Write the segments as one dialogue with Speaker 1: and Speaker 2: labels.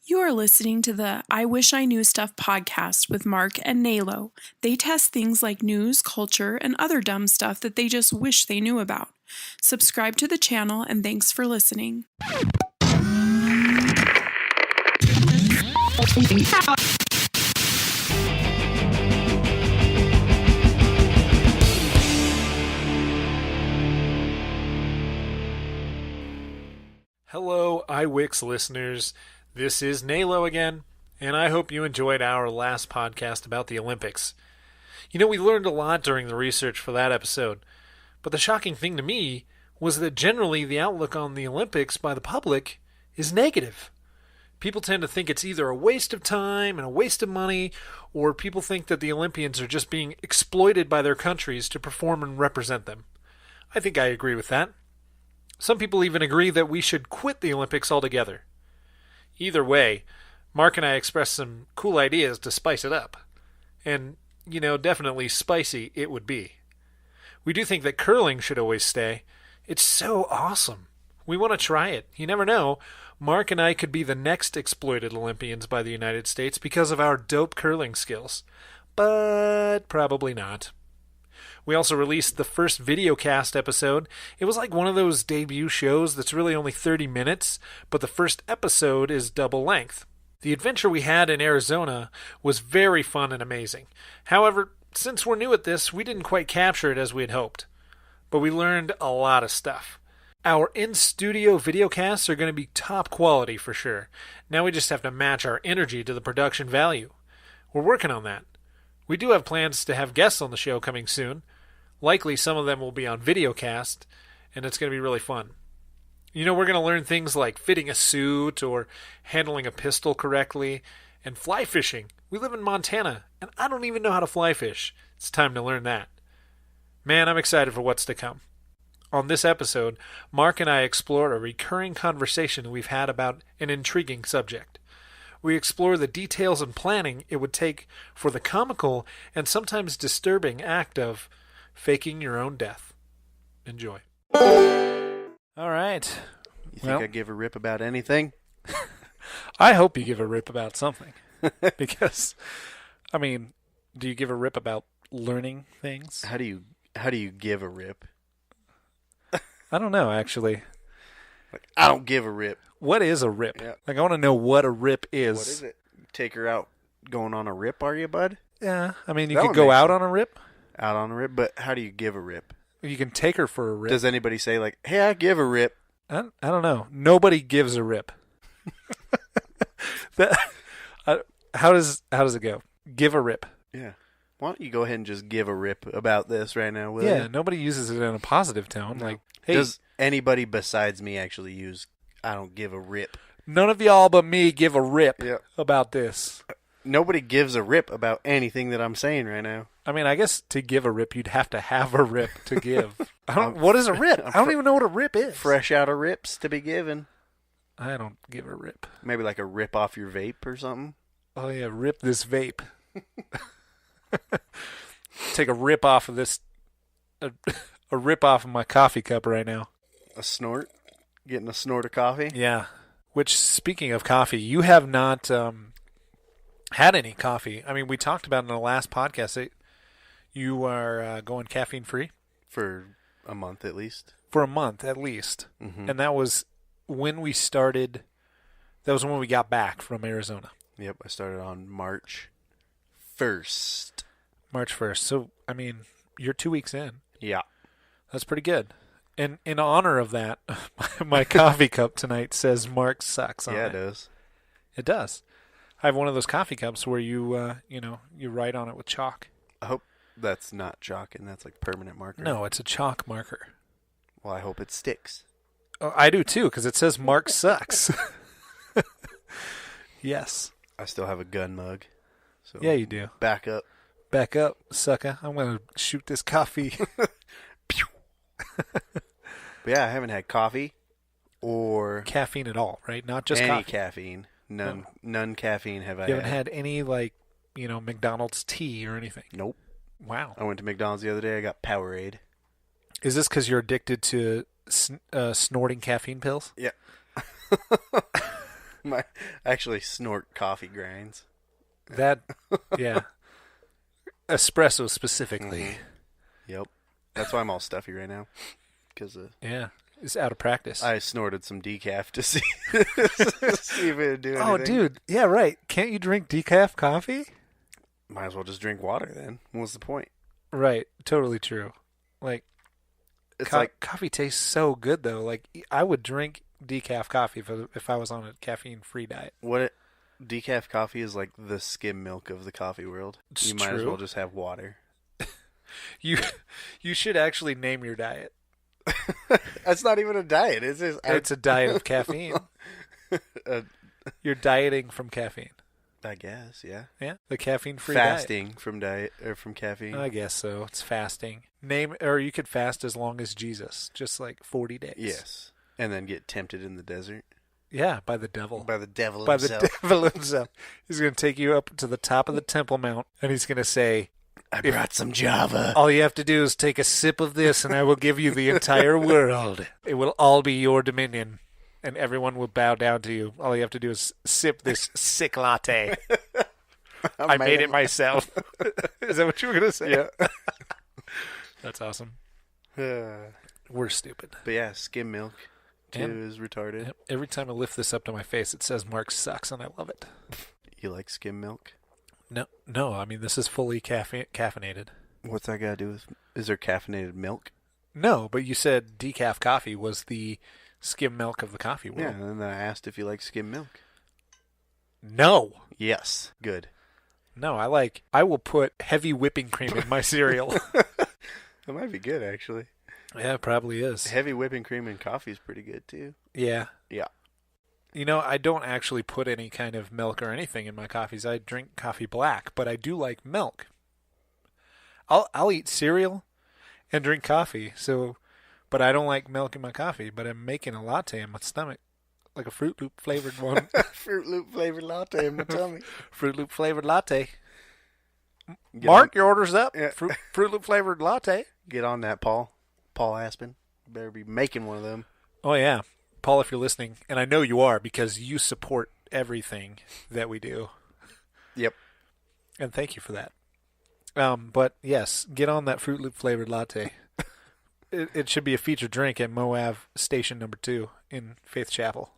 Speaker 1: You are listening to the I Wish I Knew Stuff podcast with Mark and Nalo. They test things like news, culture, and other dumb stuff that they just wish they knew about. Subscribe to the channel and thanks for listening.
Speaker 2: Hello, iWix listeners. This is Nalo again, and I hope you enjoyed our last podcast about the Olympics. You know, we learned a lot during the research for that episode, but the shocking thing to me was that generally the outlook on the Olympics by the public is negative. People tend to think it's either a waste of time and a waste of money, or people think that the Olympians are just being exploited by their countries to perform and represent them. I think I agree with that. Some people even agree that we should quit the Olympics altogether. Either way, Mark and I expressed some cool ideas to spice it up. And, you know, definitely spicy it would be. We do think that curling should always stay. It's so awesome. We want to try it. You never know. Mark and I could be the next exploited Olympians by the United States because of our dope curling skills. But probably not. We also released the first videocast episode. It was like one of those debut shows that's really only 30 minutes, but the first episode is double length. The adventure we had in Arizona was very fun and amazing. However, since we're new at this, we didn't quite capture it as we had hoped. But we learned a lot of stuff. Our in-studio videocasts are going to be top quality for sure. Now we just have to match our energy to the production value. We're working on that. We do have plans to have guests on the show coming soon. Likely some of them will be on videocast, and it's going to be really fun. You know, we're going to learn things like fitting a suit or handling a pistol correctly and fly fishing. We live in Montana, and I don't even know how to fly fish. It's time to learn that. Man, I'm excited for what's to come. On this episode, Mark and I explore a recurring conversation we've had about an intriguing subject. We explore the details and planning it would take for the comical and sometimes disturbing act of faking your own death. Enjoy. All right.
Speaker 3: You think I give a rip about anything?
Speaker 2: I hope you give a rip about something. Because, I mean, do you give a rip about learning things?
Speaker 3: How do you give a rip?
Speaker 2: I don't know, actually.
Speaker 3: Like, I don't give a rip.
Speaker 2: What is a rip?
Speaker 3: Yeah.
Speaker 2: Like, I want to know what a rip is.
Speaker 3: What is it? Take her out going on a rip, are you, bud?
Speaker 2: Yeah. I mean, you
Speaker 3: That
Speaker 2: could
Speaker 3: would
Speaker 2: go
Speaker 3: make
Speaker 2: out
Speaker 3: sense.
Speaker 2: on a rip.
Speaker 3: Out on a rip, but how do you give a rip?
Speaker 2: You can take her for a rip.
Speaker 3: Does anybody say, like, hey, I give a rip?
Speaker 2: I don't know. Nobody gives a rip. How does it go? Give a rip.
Speaker 3: Yeah. Why don't you go ahead and just give a rip about this right now, will
Speaker 2: Yeah,
Speaker 3: you?
Speaker 2: nobody uses it in a positive tone.
Speaker 3: No.
Speaker 2: Like, hey,
Speaker 3: Does anybody besides me actually use I don't give a rip?
Speaker 2: none of y'all but me give a rip
Speaker 3: Yep.
Speaker 2: about this.
Speaker 3: Nobody gives a rip about anything that I'm saying right now.
Speaker 2: I mean, I guess to give a rip, you'd have to have a rip to give. What is a rip? I don't even know what a rip is.
Speaker 3: Fresh out of rips to be given.
Speaker 2: I don't give a rip.
Speaker 3: Maybe like a rip off your vape or something.
Speaker 2: Oh, yeah, rip this vape. Take a rip off of this, a rip off of my coffee cup right now.
Speaker 3: A snort? Getting a snort of coffee?
Speaker 2: Yeah. Which, speaking of coffee, you have not had any coffee. I mean, we talked about in the last podcast that you are going caffeine-free.
Speaker 3: For a month at least.
Speaker 2: For a month, at least.
Speaker 3: Mm-hmm.
Speaker 2: And that was when we started, that was when we got back from Arizona.
Speaker 3: Yep, I started on March 1st.
Speaker 2: March 1st. So, I mean, you're 2 weeks in.
Speaker 3: Yeah.
Speaker 2: That's pretty good. And in honor of that, my coffee cup tonight says Mark Sucks on it.
Speaker 3: Yeah, it does.
Speaker 2: It does. I have one of those coffee cups where you write on it with chalk.
Speaker 3: I hope that's not chalk and that's like permanent marker.
Speaker 2: No, it's a chalk marker.
Speaker 3: Well, I hope it sticks.
Speaker 2: Oh, I do too, because it says Mark Sucks. Yes.
Speaker 3: I still have a gun mug. So
Speaker 2: Yeah, you do.
Speaker 3: back up.
Speaker 2: Back up, sucker. I'm going to shoot this coffee.
Speaker 3: But yeah, I haven't had coffee or
Speaker 2: Caffeine at all, right? Not just
Speaker 3: any
Speaker 2: coffee.
Speaker 3: caffeine. None caffeine have I
Speaker 2: You haven't
Speaker 3: had.
Speaker 2: had any, like, McDonald's tea or anything?
Speaker 3: Nope.
Speaker 2: Wow.
Speaker 3: I went to McDonald's the other day. I got Powerade.
Speaker 2: Is this because you're addicted to snorting caffeine pills?
Speaker 3: Yeah. I actually snort coffee grinds.
Speaker 2: That, yeah. Espresso specifically.
Speaker 3: Mm-hmm. Yep. That's why I'm all stuffy right now. Because
Speaker 2: yeah, it's out of practice.
Speaker 3: I snorted some decaf to see if it would do anything.
Speaker 2: Oh, dude. Yeah, right. Can't you drink decaf coffee?
Speaker 3: Might as well just drink water then. What's the point?
Speaker 2: Right. Totally true. Like,
Speaker 3: It's like
Speaker 2: coffee tastes so good, though. Like, I would drink decaf coffee if I was on a caffeine-free diet.
Speaker 3: Decaf coffee is like the skim milk of the coffee world.
Speaker 2: It's
Speaker 3: you might as
Speaker 2: true.
Speaker 3: well just have water.
Speaker 2: You should actually name your diet.
Speaker 3: That's not even a diet.
Speaker 2: It's a diet of caffeine. You're dieting from caffeine.
Speaker 3: I guess, yeah.
Speaker 2: Yeah, the caffeine-free diet.
Speaker 3: Fasting from caffeine.
Speaker 2: I guess so. It's fasting. Or you could fast as long as Jesus, just like 40 days.
Speaker 3: Yes, and then get tempted in the desert
Speaker 2: Yeah, by the devil.
Speaker 3: by the devil
Speaker 2: By
Speaker 3: himself.
Speaker 2: the devil himself. He's going to take you up to the top of the Temple Mount, and he's going to say,
Speaker 3: I brought some Java.
Speaker 2: all you have to do is take a sip of this, and I will give you the entire world. It will all be your dominion, and everyone will bow down to you. All you have to do is sip this sick latte. I made it myself. Is that what you were going to say?
Speaker 3: Yeah.
Speaker 2: That's awesome.
Speaker 3: But
Speaker 2: We're stupid.
Speaker 3: yeah, skim milk too
Speaker 2: And-
Speaker 3: is retarded.
Speaker 2: Yep. Every time I lift this up to my face, it says Mark sucks, and I love it.
Speaker 3: You like skim milk?
Speaker 2: No. I mean, this is fully caffeinated.
Speaker 3: What's that got to do with? Is there caffeinated milk?
Speaker 2: No, but you said decaf coffee was the skim milk of the coffee
Speaker 3: Yeah,
Speaker 2: world.
Speaker 3: and then I asked if you like skim milk.
Speaker 2: No.
Speaker 3: Yes. Good.
Speaker 2: No, I will put heavy whipping cream in my cereal.
Speaker 3: That might be good, actually.
Speaker 2: Yeah, it probably is.
Speaker 3: Heavy whipping cream in coffee is pretty good, too.
Speaker 2: Yeah.
Speaker 3: Yeah.
Speaker 2: You know, I don't actually put any kind of milk or anything in my coffees. I drink coffee black, but I do like milk. I'll eat cereal and drink coffee, but I don't like milk in my coffee, but I'm making a latte in my stomach. Like a Fruit Loop flavored one.
Speaker 3: Fruit Loop flavored latte in my tummy.
Speaker 2: Fruit Loop flavored latte.
Speaker 3: Get
Speaker 2: Mark, your order's up.
Speaker 3: Yeah.
Speaker 2: Fruit Loop flavored latte.
Speaker 3: Get on that, Paul. Paul Aspen. You better be making one of them.
Speaker 2: Oh, yeah. Paul, if you're listening, and I know you are because you support everything that we do.
Speaker 3: Yep.
Speaker 2: And thank you for that. But yes, get on that Fruit Loop flavored latte. It should be a featured drink at Moab Station number 2 in Faith Chapel.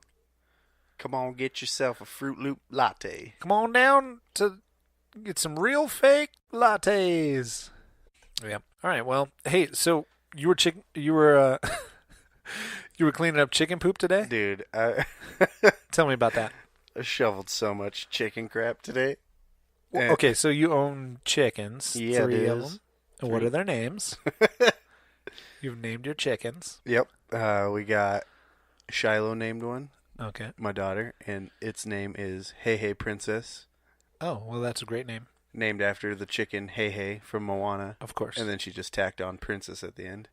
Speaker 3: Come on, get yourself a Fruit Loop latte.
Speaker 2: Come on down to get some real fake lattes. Yeah. All right. Well, hey, so you were you were cleaning up chicken poop today?
Speaker 3: Dude, I
Speaker 2: Tell me about that.
Speaker 3: shoveled so much chicken crap today.
Speaker 2: Well, okay, so you own chickens,
Speaker 3: Yeah,
Speaker 2: 3 of
Speaker 3: dudes.
Speaker 2: them. And what are their names? You've named your chickens.
Speaker 3: Yep. We got Shiloh named one,
Speaker 2: Okay.
Speaker 3: my daughter, and its name is Hey Hey Princess,
Speaker 2: Oh, well, that's a great name.
Speaker 3: named after the chicken Hey Hey from Moana.
Speaker 2: Of course.
Speaker 3: And then she just tacked on Princess at the end.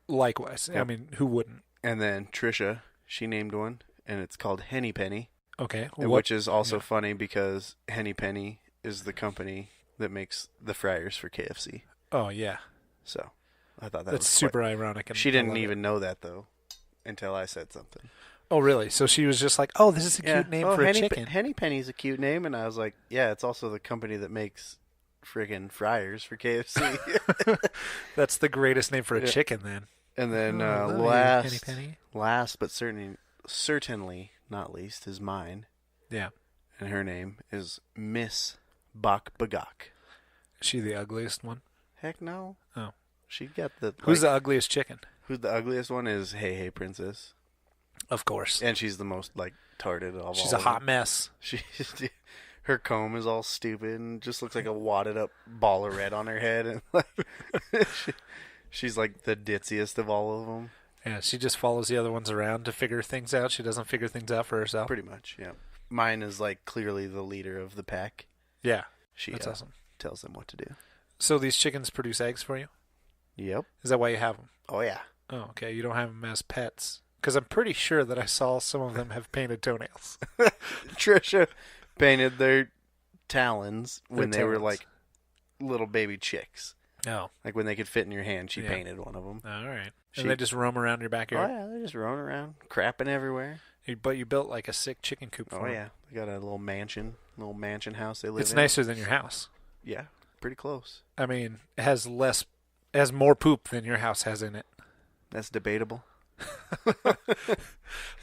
Speaker 2: Likewise. I
Speaker 3: Yep.
Speaker 2: mean, who wouldn't?
Speaker 3: And then Trisha, she named one, and it's called Henny Penny,
Speaker 2: Okay.
Speaker 3: which is also
Speaker 2: yeah.
Speaker 3: funny because Henny Penny is the company that makes the fryers for KFC.
Speaker 2: Oh, yeah.
Speaker 3: So I thought that
Speaker 2: That's
Speaker 3: was
Speaker 2: super ironic. And
Speaker 3: She
Speaker 2: I
Speaker 3: didn't
Speaker 2: love it.
Speaker 3: even know that though until I said something.
Speaker 2: Oh, really? So she was just like, oh, this is a cute name for a chicken.
Speaker 3: Henny Penny's a cute name, and I was like, yeah, it's also the company that makes friggin' fryers for KFC.
Speaker 2: That's the greatest name for a
Speaker 3: Yeah.
Speaker 2: chicken, then.
Speaker 3: And then
Speaker 2: Oh, I love you, Henny Penny.
Speaker 3: last but certainly not least is mine,
Speaker 2: Yeah.
Speaker 3: and her name is Miss Bak Bagak.
Speaker 2: Is she the ugliest one?
Speaker 3: Heck no.
Speaker 2: Oh.
Speaker 3: She got the
Speaker 2: Who's the ugliest chicken?
Speaker 3: who's the ugliest one is Hey Hey Princess,
Speaker 2: Of course.
Speaker 3: and she's the most tarted of all.
Speaker 2: She's a
Speaker 3: of
Speaker 2: hot
Speaker 3: them.
Speaker 2: mess.
Speaker 3: Her comb is all stupid and just looks like a wadded up ball of red on her head, and she's like the ditziest of all of them.
Speaker 2: Yeah, she just follows the other ones around to figure things out. She doesn't figure things out for herself.
Speaker 3: Pretty much, yeah. Mine is like clearly the leader of the pack.
Speaker 2: Yeah,
Speaker 3: She
Speaker 2: that's awesome.
Speaker 3: tells them what to do.
Speaker 2: So these chickens produce eggs for you?
Speaker 3: Yep.
Speaker 2: Is that why you have them?
Speaker 3: Oh yeah.
Speaker 2: Oh, okay. You don't have them as pets. Because I'm pretty sure that I saw some of them have painted toenails.
Speaker 3: Trisha painted their talons when
Speaker 2: Their
Speaker 3: they were
Speaker 2: talons.
Speaker 3: like little baby chicks.
Speaker 2: Oh,
Speaker 3: Like when they could fit in your hand, she
Speaker 2: Yeah.
Speaker 3: painted one of them.
Speaker 2: all right.
Speaker 3: She-
Speaker 2: And they just roam around your
Speaker 3: Oh
Speaker 2: backyard.
Speaker 3: yeah, they're just roaming around, crapping everywhere.
Speaker 2: But you built like a sick chicken coop for
Speaker 3: Oh
Speaker 2: 'em.
Speaker 3: yeah, they got a little mansion house they live
Speaker 2: It's
Speaker 3: in.
Speaker 2: nicer than your house.
Speaker 3: Yeah, pretty close.
Speaker 2: I mean, it has more poop than your house has in it.
Speaker 3: That's debatable.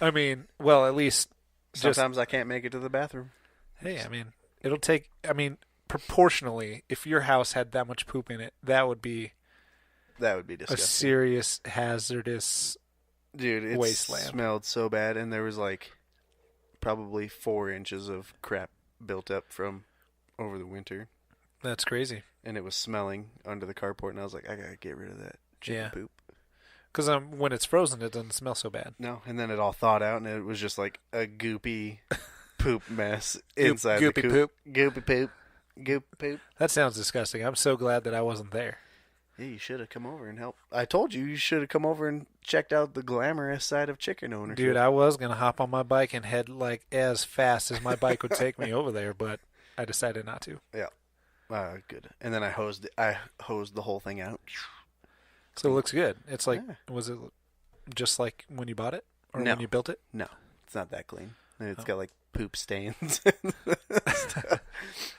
Speaker 2: I mean, well, at least just
Speaker 3: Sometimes I can't make it to the bathroom.
Speaker 2: hey, I mean, it'll take. I mean, proportionally, if your house had that much poop in it, that would be
Speaker 3: That would be
Speaker 2: a
Speaker 3: disgusting.
Speaker 2: serious hazardous.
Speaker 3: Dude, it
Speaker 2: wasteland.
Speaker 3: smelled so bad, and there was like probably 4 inches of crap built up from over the winter,
Speaker 2: That's crazy.
Speaker 3: and it was smelling under the carport, and I was like, I gotta get rid of that chicken
Speaker 2: Yeah.
Speaker 3: poop.
Speaker 2: Because when it's frozen, it doesn't smell so bad.
Speaker 3: No, and then it all thawed out, and it was just like a goopy poop mess inside the
Speaker 2: goopy
Speaker 3: coop.
Speaker 2: poop.
Speaker 3: Goopy poop. Goopy poop.
Speaker 2: That sounds disgusting. I'm so glad that I wasn't there.
Speaker 3: Yeah, you should have come over and helped. I told you should have come over and checked out the glamorous side of chicken ownership.
Speaker 2: Dude, I was going to hop on my bike and head like as fast as my bike would take me over there, but I decided not to.
Speaker 3: Good. And then I hosed the whole thing out.
Speaker 2: So it looks good. It's like,
Speaker 3: Yeah.
Speaker 2: was it just like when you bought it or
Speaker 3: No.
Speaker 2: when you built it?
Speaker 3: No, it's not that clean. It's
Speaker 2: Oh.
Speaker 3: got like poop stains,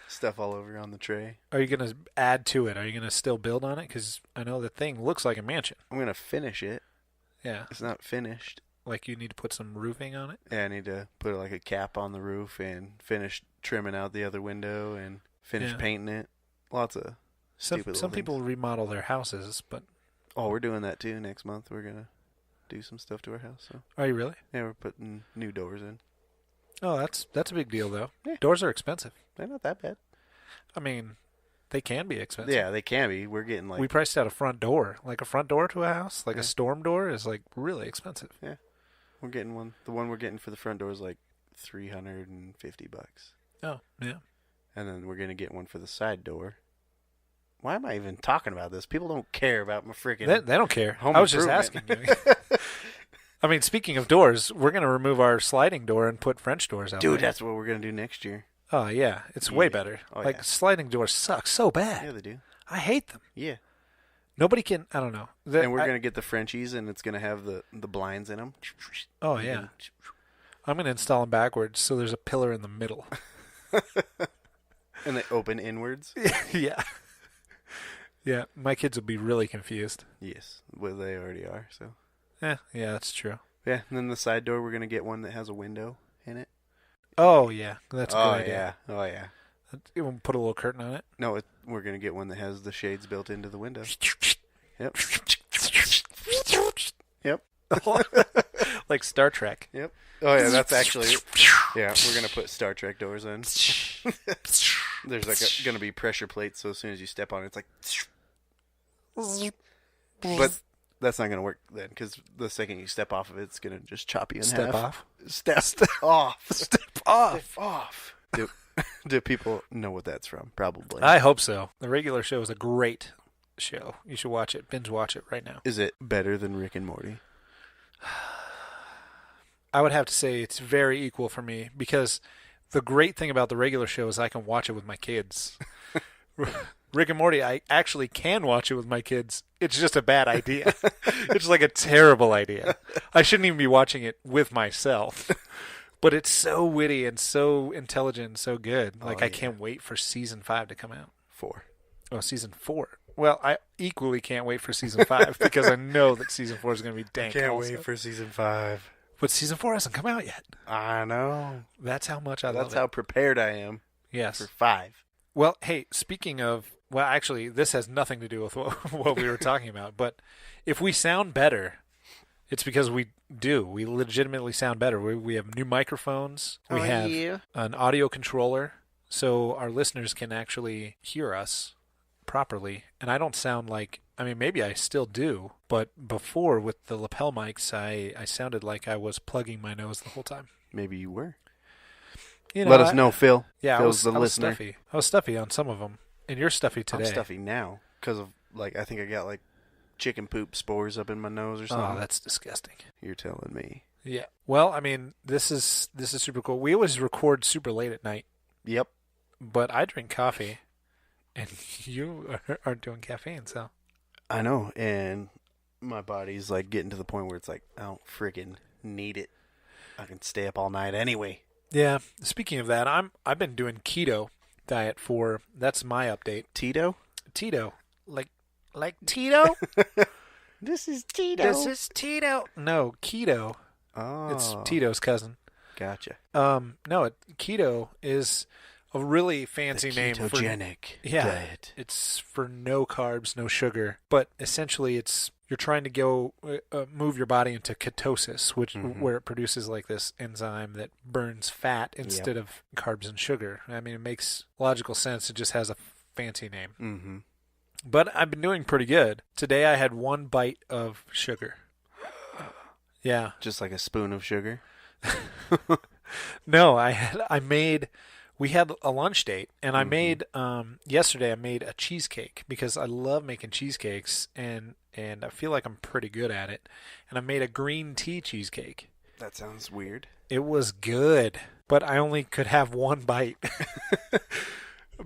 Speaker 3: stuff all over on the tray.
Speaker 2: Are you going to add to it? Are you going to still build on it? Because I know the thing looks like a mansion.
Speaker 3: I'm gonna finish it.
Speaker 2: Yeah.
Speaker 3: It's not finished.
Speaker 2: Like you need to put some roofing on it?
Speaker 3: Yeah, I need to put like a cap on the roof and finish trimming out the other window and finish
Speaker 2: Yeah.
Speaker 3: painting it. Lots of
Speaker 2: Some
Speaker 3: stupid little
Speaker 2: people remodel their houses, but
Speaker 3: Oh, we're doing that too next month. We're gonna do some stuff to our house. So
Speaker 2: are you really?
Speaker 3: yeah, we're putting new doors in.
Speaker 2: Oh, that's a big deal though.
Speaker 3: Yeah.
Speaker 2: Doors are expensive.
Speaker 3: They're not that bad.
Speaker 2: I mean, they can be expensive.
Speaker 3: Yeah, they can be. We're getting like
Speaker 2: We priced out a front door. Like a front door to a house, like
Speaker 3: Yeah.
Speaker 2: a storm door is like really expensive.
Speaker 3: we're getting one. The one we're getting for the front door is like $350,
Speaker 2: Oh, yeah.
Speaker 3: and then we're gonna get one for the side door. Why am I even talking about this? People don't care about my freaking.
Speaker 2: They don't care.
Speaker 3: Home
Speaker 2: I was just asking
Speaker 3: improvement.
Speaker 2: you. I mean, speaking of doors, we're going to remove our sliding door and put French doors out
Speaker 3: Dude,
Speaker 2: there.
Speaker 3: that's what we're gonna do next year.
Speaker 2: Oh, yeah. It's way
Speaker 3: Yeah.
Speaker 2: better.
Speaker 3: Oh,
Speaker 2: like,
Speaker 3: yeah.
Speaker 2: sliding doors suck so bad.
Speaker 3: Yeah, they do.
Speaker 2: I hate them.
Speaker 3: Yeah,
Speaker 2: Nobody can, I don't know.
Speaker 3: and we're gonna get the Frenchies, and it's gonna have the blinds in them.
Speaker 2: Oh, yeah. I'm going to install them backwards so there's a pillar in the middle.
Speaker 3: And they open inwards.
Speaker 2: Yeah. Yeah, my kids will be really confused.
Speaker 3: Yes, well, they already are. So
Speaker 2: Yeah, that's true.
Speaker 3: yeah, and then the side door, we're gonna get one that has a window in it.
Speaker 2: Oh, yeah. That's a good
Speaker 3: Oh
Speaker 2: idea.
Speaker 3: yeah, oh yeah.
Speaker 2: You want to put a little curtain on it?
Speaker 3: No, we're gonna get one that has the shades built into the window. Yep. Yep.
Speaker 2: Like Star Trek.
Speaker 3: Yep. Oh yeah, that's actually. Yeah, we're gonna put Star Trek doors in. There's like gonna be pressure plates, so as soon as you step on it, it's like. But that's not gonna work then, because the second you step off of it, it's gonna just chop you in
Speaker 2: Step
Speaker 3: half.
Speaker 2: off.
Speaker 3: Step off.
Speaker 2: Step off.
Speaker 3: Step off. Do people know what that's from? Probably.
Speaker 2: I hope so. The regular show is a great show. You should watch it. Binge watch it right now.
Speaker 3: Is it better than Rick and Morty?
Speaker 2: I would have to say it's very equal for me because the great thing about the regular show is I can watch it with my kids. Rick and Morty, I actually can watch it with my kids. It's just a bad idea. It's like a terrible idea. I shouldn't even be watching it with myself. But it's so witty and so intelligent and so good. Like,
Speaker 3: Oh,
Speaker 2: I can't wait for season 5 to come out.
Speaker 3: 4.
Speaker 2: Oh, season 4. Well, I equally can't wait for season 5 because I know that season 4 is going to be dank. also.
Speaker 3: for season 5.
Speaker 2: But season 4 hasn't come out yet.
Speaker 3: I know.
Speaker 2: That's how much I love
Speaker 3: That's
Speaker 2: it.
Speaker 3: how prepared I am
Speaker 2: Yes.
Speaker 3: for 5.
Speaker 2: Well, hey, speaking of, well, actually, this has nothing to do with what we were talking about. But if we sound better, it's because we do. We legitimately sound better. We have new microphones. We have an audio controller, so our listeners can actually hear us properly. And I don't sound like, I mean, maybe I still do, but before with the lapel mics, I sounded like I was plugging my nose the whole time.
Speaker 3: Maybe you were.
Speaker 2: You
Speaker 3: Let us know, Phil.
Speaker 2: Yeah,
Speaker 3: Phil's
Speaker 2: I
Speaker 3: the
Speaker 2: was
Speaker 3: listener.
Speaker 2: stuffy. I was stuffy on some of them, and you're stuffy today.
Speaker 3: I'm stuffy now because of I think I got like chicken poop spores up in my nose or
Speaker 2: Oh,
Speaker 3: something.
Speaker 2: that's disgusting.
Speaker 3: You're telling me.
Speaker 2: Yeah. Well, I mean, this is super cool. We always record super late at night,
Speaker 3: Yep.
Speaker 2: but I drink coffee, and you aren't doing caffeine, so.
Speaker 3: I know, and my body's like getting to the point where it's like, I don't freaking need it. I can stay up all night anyway.
Speaker 2: Yeah. Speaking of that, I've been doing keto diet that's my update.
Speaker 3: Tito?
Speaker 2: Tito. Like Tito?
Speaker 3: This is Tito.
Speaker 2: This is Tito. No, keto.
Speaker 3: Oh.
Speaker 2: It's Tito's cousin.
Speaker 3: Gotcha.
Speaker 2: No, keto is a really fancy
Speaker 3: The
Speaker 2: name for
Speaker 3: ketogenic diet.
Speaker 2: It's for no carbs, no sugar, but essentially you're trying to go move your body into ketosis, where it produces like this enzyme that burns fat instead of carbs and sugar. I mean, it makes logical sense. It just has a fancy name.
Speaker 3: Mm-hmm.
Speaker 2: But I've been doing pretty good. Today I had 1 bite of sugar. Yeah.
Speaker 3: Just like a spoon of sugar?
Speaker 2: No, we had a lunch date, and I made yesterday I made a cheesecake because I love making cheesecakes, and I feel like I'm pretty good at it. And I made a green tea cheesecake.
Speaker 3: That sounds weird.
Speaker 2: It was good, but I only could have 1 bite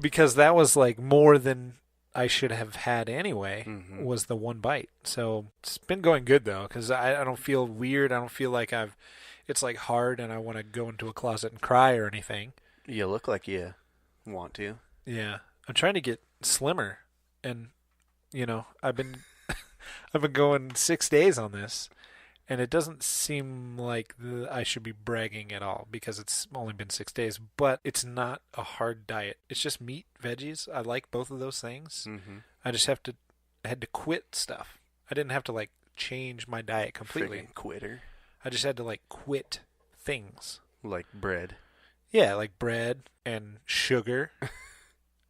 Speaker 2: because that was like more than I should have had anyway, was the 1 bite. So it's been going good though, because I don't feel weird. I don't feel like it's like hard and I want to go into a closet and cry or anything.
Speaker 3: You look like you want to.
Speaker 2: Yeah, I'm trying to get slimmer, and I've been going 6 days on this, and it doesn't seem like I should be bragging at all because it's only been 6 days. But it's not a hard diet. It's just meat, veggies. I like both of those things.
Speaker 3: Mm-hmm.
Speaker 2: I just had to quit stuff. I didn't have to like change my diet completely.
Speaker 3: Friggin' quitter.
Speaker 2: I just had to like quit things.
Speaker 3: Like bread.
Speaker 2: Yeah, like bread and sugar.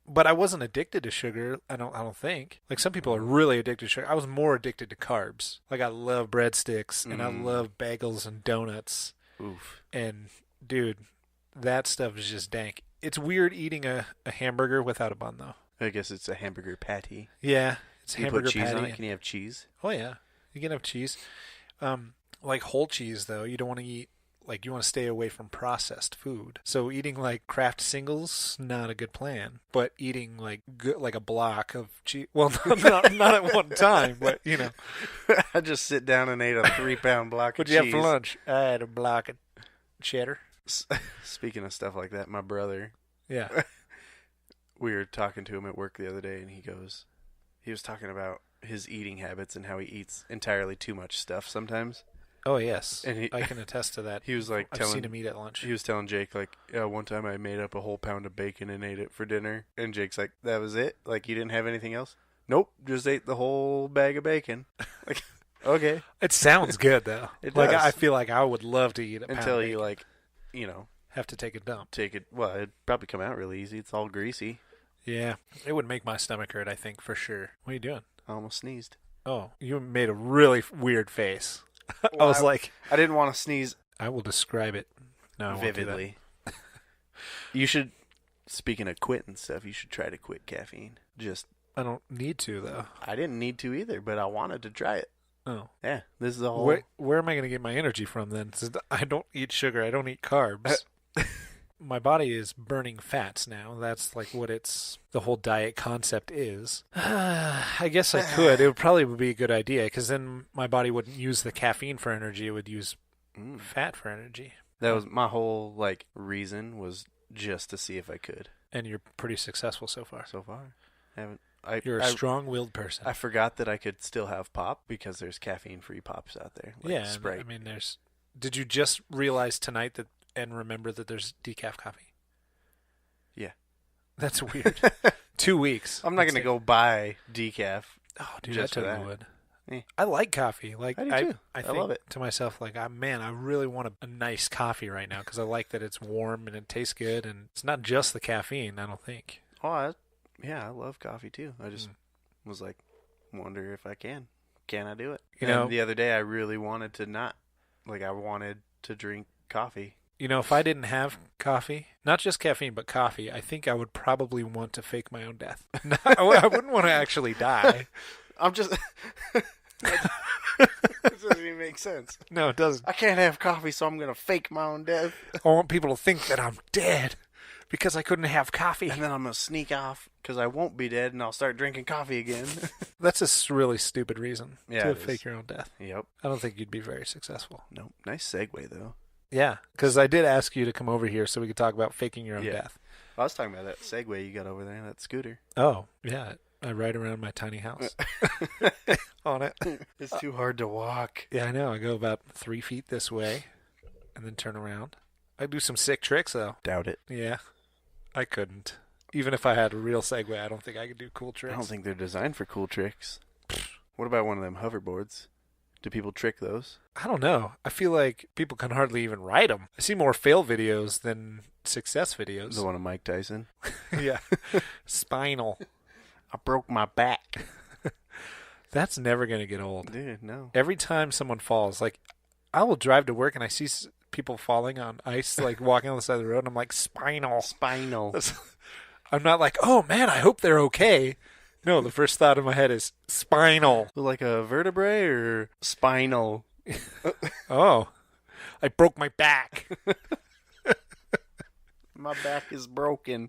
Speaker 2: But I wasn't addicted to sugar, I don't think. Like some people are really addicted to sugar. I was more addicted to carbs. Like I love breadsticks and I love bagels and donuts.
Speaker 3: Oof.
Speaker 2: And dude, that stuff is just dank. It's weird eating a hamburger without a bun though.
Speaker 3: I guess it's a hamburger patty.
Speaker 2: Yeah, it's
Speaker 3: Can you
Speaker 2: hamburger
Speaker 3: put cheese
Speaker 2: patty.
Speaker 3: on it? Can you have cheese?
Speaker 2: Oh yeah, you can have cheese. Like whole cheese though, you don't want to eat. Like you want to stay away from processed food. So eating like Kraft singles, not a good plan. But eating like a block of cheese, well, not at one time, but
Speaker 3: I just sit down and ate a 3-pound block of
Speaker 2: What'd you
Speaker 3: cheese.
Speaker 2: have for lunch? I had a block of cheddar.
Speaker 3: Speaking of stuff like that, my brother,
Speaker 2: Yeah.
Speaker 3: we were talking to him at work the other day, and he was talking about his eating habits and how he eats entirely too much stuff sometimes.
Speaker 2: Oh yes,
Speaker 3: And
Speaker 2: I can attest to that.
Speaker 3: He was like
Speaker 2: I've seen him eat at lunch.
Speaker 3: He was telling Jake, like, yeah, one time I made up a whole pound of bacon and ate it for dinner. And Jake's like, that was it? Like, you didn't have anything else? Nope, just ate the whole bag of bacon. Like, okay.
Speaker 2: It sounds good though.
Speaker 3: It
Speaker 2: like
Speaker 3: does.
Speaker 2: I feel like I would love to eat a pound
Speaker 3: Until
Speaker 2: of
Speaker 3: you,
Speaker 2: bacon.
Speaker 3: like,
Speaker 2: Have to take a dump.
Speaker 3: take it. Well, it'd probably come out really easy. It's all greasy.
Speaker 2: Yeah, it would make my stomach hurt. I think for sure. What are you doing?
Speaker 3: I almost sneezed.
Speaker 2: Oh, you made a really weird face. I was like,
Speaker 3: I didn't want to sneeze
Speaker 2: I will describe it. No, I won't do that.
Speaker 3: vividly. You should, speaking of quitting stuff, you should try to quit caffeine.
Speaker 2: I don't need to though.
Speaker 3: I didn't need to either, but I wanted to try it.
Speaker 2: Oh,
Speaker 3: Yeah, this is a whole.
Speaker 2: where am I going to get my energy from then? Since I don't eat sugar, I don't eat carbs. My body is burning fats now. That's like what the whole diet concept is. I guess I could. It would probably be a good idea because then my body wouldn't use the caffeine for energy. It would use fat for energy.
Speaker 3: That was my whole reason was just to see if I could.
Speaker 2: And you're pretty successful so far.
Speaker 3: So far, haven't.
Speaker 2: You're a strong-willed person.
Speaker 3: I forgot that I could still have pop because there's caffeine-free pops out there. Like
Speaker 2: yeah,
Speaker 3: Sprite.
Speaker 2: I mean, Did you just realize tonight and remember that there's decaf coffee?
Speaker 3: Yeah.
Speaker 2: That's weird. 2 weeks.
Speaker 3: I'm not gonna go buy decaf.
Speaker 2: Oh, dude,
Speaker 3: just
Speaker 2: I
Speaker 3: for
Speaker 2: totally
Speaker 3: that.
Speaker 2: would.
Speaker 3: Eh.
Speaker 2: I like coffee. Like
Speaker 3: I do too.
Speaker 2: I
Speaker 3: I
Speaker 2: think
Speaker 3: love it.
Speaker 2: to myself, like, man, I really want a nice coffee right now because I like that it's warm and it tastes good, and it's not just the caffeine. I don't think.
Speaker 3: Oh, I love coffee too. I just was like, wonder if I can. Can I do it? And the other day I really wanted to not. I wanted to drink coffee.
Speaker 2: If I didn't have coffee, not just caffeine, but coffee, I think I would probably want to fake my own death. I wouldn't want to actually die.
Speaker 3: I'm just. It doesn't even make sense.
Speaker 2: No, it doesn't.
Speaker 3: I can't have coffee, so I'm gonna fake my own death.
Speaker 2: I want people to think that I'm dead because I couldn't have coffee.
Speaker 3: And then I'm going to sneak off because I won't be dead and I'll start drinking coffee again.
Speaker 2: That's a really stupid reason to fake your own death.
Speaker 3: Yep.
Speaker 2: I don't think you'd be very successful.
Speaker 3: Nope. Nice segue, though.
Speaker 2: Yeah, because I did ask you to come over here so we could talk about faking your own death.
Speaker 3: I was talking about that Segway you got over there, that scooter.
Speaker 2: Oh, yeah. I ride around my tiny house on it.
Speaker 3: It's too hard to walk.
Speaker 2: Yeah, I know. I go about 3 feet this way and then turn around. I do some sick tricks, though.
Speaker 3: Doubt it.
Speaker 2: Yeah, I couldn't. Even if I had a real Segway, I don't think I could do cool tricks.
Speaker 3: I don't think they're designed for cool tricks. What about one of them hoverboards? Do people trick those?
Speaker 2: I don't know. I feel like people can hardly even ride them. I see more fail videos than success videos.
Speaker 3: The one of Mike Tyson?
Speaker 2: Yeah. Spinal.
Speaker 3: I broke my back.
Speaker 2: That's never going to get old.
Speaker 3: Dude, no.
Speaker 2: Every time someone falls, like, I will drive to work and I see people falling on ice, like walking on the side of the road, and I'm like, spinal.
Speaker 3: Spinal.
Speaker 2: I'm not like, oh man, I hope they're okay. No, the first thought in my head is spinal.
Speaker 3: Like a vertebrae or spinal?
Speaker 2: Oh, I broke my back.
Speaker 3: My back is broken.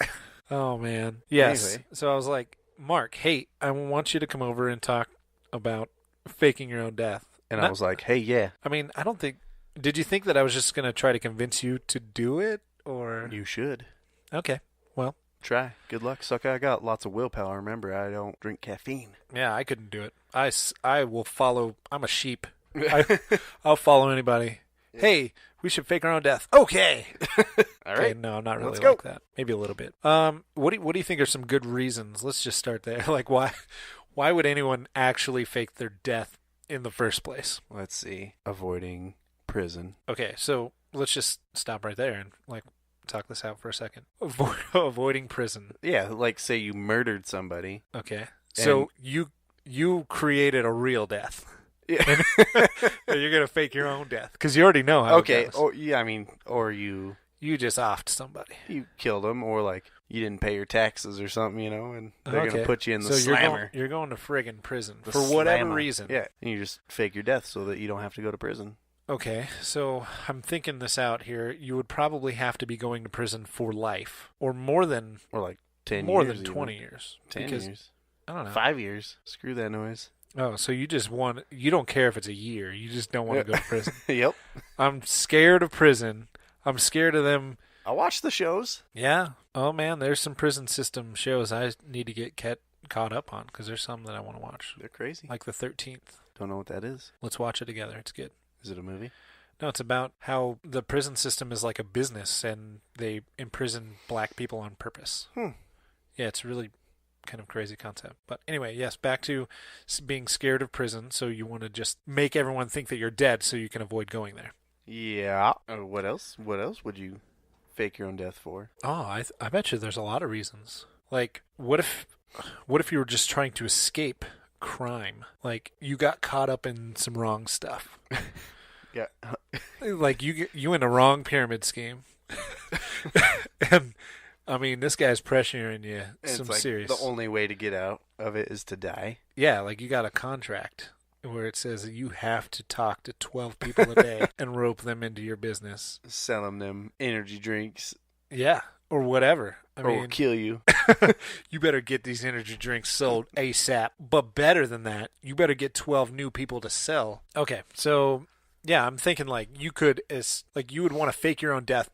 Speaker 2: Oh, man. Yes.
Speaker 3: Anyway.
Speaker 2: So I was like, Mark, hey, I want you to come over and talk about faking your own death.
Speaker 3: And I was like, hey, yeah.
Speaker 2: I mean, I don't think... Did you think that I was just going to try to convince you to do it, or...
Speaker 3: You should.
Speaker 2: Okay, well...
Speaker 3: Try. Good luck, sucker. I got lots of willpower. Remember, I don't drink caffeine.
Speaker 2: Yeah, I couldn't do it. I will follow... I'm a sheep. I'll follow anybody. Yeah. Hey, we should fake our own death. Okay.
Speaker 3: All right.
Speaker 2: Okay, no, not really
Speaker 3: Let's
Speaker 2: like
Speaker 3: go.
Speaker 2: that. Maybe a little bit. What do you think are some good reasons? Let's just start there. Like, why would anyone actually fake their death in the first place?
Speaker 3: Let's see. Avoiding prison.
Speaker 2: Okay, so let's just stop right there and like talk this out for a second. Avoiding prison.
Speaker 3: Yeah, like say you murdered somebody.
Speaker 2: Okay. So you created a real death.
Speaker 3: Yeah.
Speaker 2: You're gonna fake your own death because you already know how.
Speaker 3: Okay.
Speaker 2: It goes.
Speaker 3: Or you
Speaker 2: just offed somebody.
Speaker 3: You killed them, or like you didn't pay your taxes or something, and they're gonna put you in the slammer.
Speaker 2: You're going to friggin' prison for whatever reason.
Speaker 3: Yeah, and you just fake your death so that you don't have to go to prison.
Speaker 2: Okay, so I'm thinking this out here. You would probably have to be going to prison for life, or more than,
Speaker 3: or like 10
Speaker 2: more
Speaker 3: years,
Speaker 2: than 20 years.
Speaker 3: 10 years.
Speaker 2: I don't know.
Speaker 3: 5 years. Screw that noise.
Speaker 2: Oh, so you don't care if it's a year. You just don't want to go to prison.
Speaker 3: Yep.
Speaker 2: I'm scared of prison. I'm scared of them.
Speaker 3: I watch the shows.
Speaker 2: Yeah. Oh, man, there's some prison system shows I need to get caught up on because there's some that I want to watch.
Speaker 3: They're crazy.
Speaker 2: Like the 13th.
Speaker 3: Don't know what that is.
Speaker 2: Let's watch it together. It's good.
Speaker 3: Is it a movie?
Speaker 2: No, it's about how the prison system is like a business and they imprison black people on purpose. Yeah, it's really kind of crazy concept. But anyway, yes, back to being scared of prison. So you want to just make everyone think that you're dead so you can avoid going there.
Speaker 3: Yeah. What else? What else would you fake your own death for?
Speaker 2: Oh, I bet you there's a lot of reasons. Like, what if you were just trying to escape crime? Like, you got caught up in some wrong stuff.
Speaker 3: Yeah.
Speaker 2: Like, you in a wrong pyramid scheme. And, I mean, this guy's pressuring you some serious...
Speaker 3: The only way to get out of it is to die.
Speaker 2: Yeah, like you got a contract where it says that you have to talk to 12 people a day and rope them into your business.
Speaker 3: Sell them energy drinks.
Speaker 2: Yeah, or whatever. I mean,
Speaker 3: we'll kill you.
Speaker 2: You better get these energy drinks sold ASAP. But better than that, you better get 12 new people to sell. Okay, so yeah, I'm thinking like you would want to fake your own death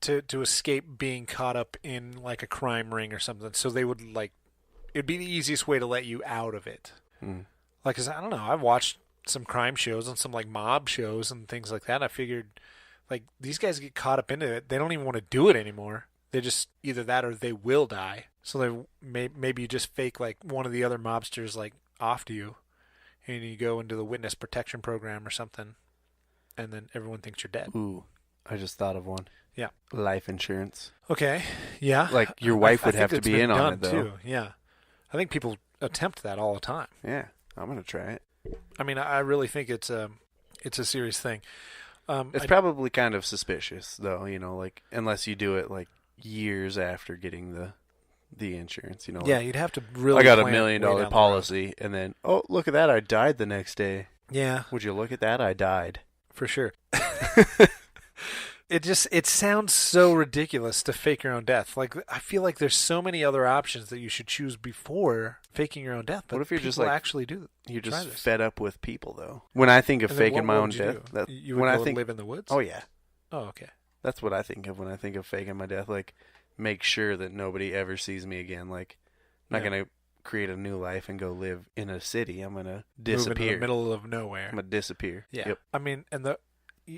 Speaker 2: to escape being caught up in like a crime ring or something. So they would it'd be the easiest way to let you out of it. Like, 'cause I don't know, I've watched some crime shows and some like mob shows and things like that. I figured like these guys get caught up into it. They don't even want to do it anymore. They just either that or they will die. So maybe you just fake like one of the other mobsters like off to you, and you go into the witness protection program or something, and then everyone thinks you're dead.
Speaker 3: Ooh, I just thought of one.
Speaker 2: Yeah.
Speaker 3: Life insurance.
Speaker 2: Okay. Yeah.
Speaker 3: Like your wife would have to be in on it though. Too.
Speaker 2: Yeah. I think people attempt that all the time.
Speaker 3: Yeah. I'm going to try it.
Speaker 2: I mean, I really think it's a serious thing.
Speaker 3: It's probably kind of suspicious though, like unless you do it like years after getting the insurance,
Speaker 2: Yeah, you'd have to really
Speaker 3: I got $1 million policy and then, oh, look at that, I died the next day.
Speaker 2: Yeah.
Speaker 3: Would you look at that? I died.
Speaker 2: For sure. it sounds so ridiculous to fake your own death. Like, I feel like there's so many other options that you should choose before faking your own death. But
Speaker 3: what if you're just
Speaker 2: actually do?
Speaker 3: You're just fed up with people, though. When I think of faking my own death,
Speaker 2: you would live in the woods.
Speaker 3: Oh yeah.
Speaker 2: Oh, okay.
Speaker 3: That's what I think of when I think of faking my death. Like, make sure that nobody ever sees me again. Like, I'm not gonna create a new life and go live in a city. I'm gonna disappear.
Speaker 2: Move in the middle of nowhere.
Speaker 3: I'm gonna disappear.
Speaker 2: Yeah.
Speaker 3: Yep.
Speaker 2: I mean,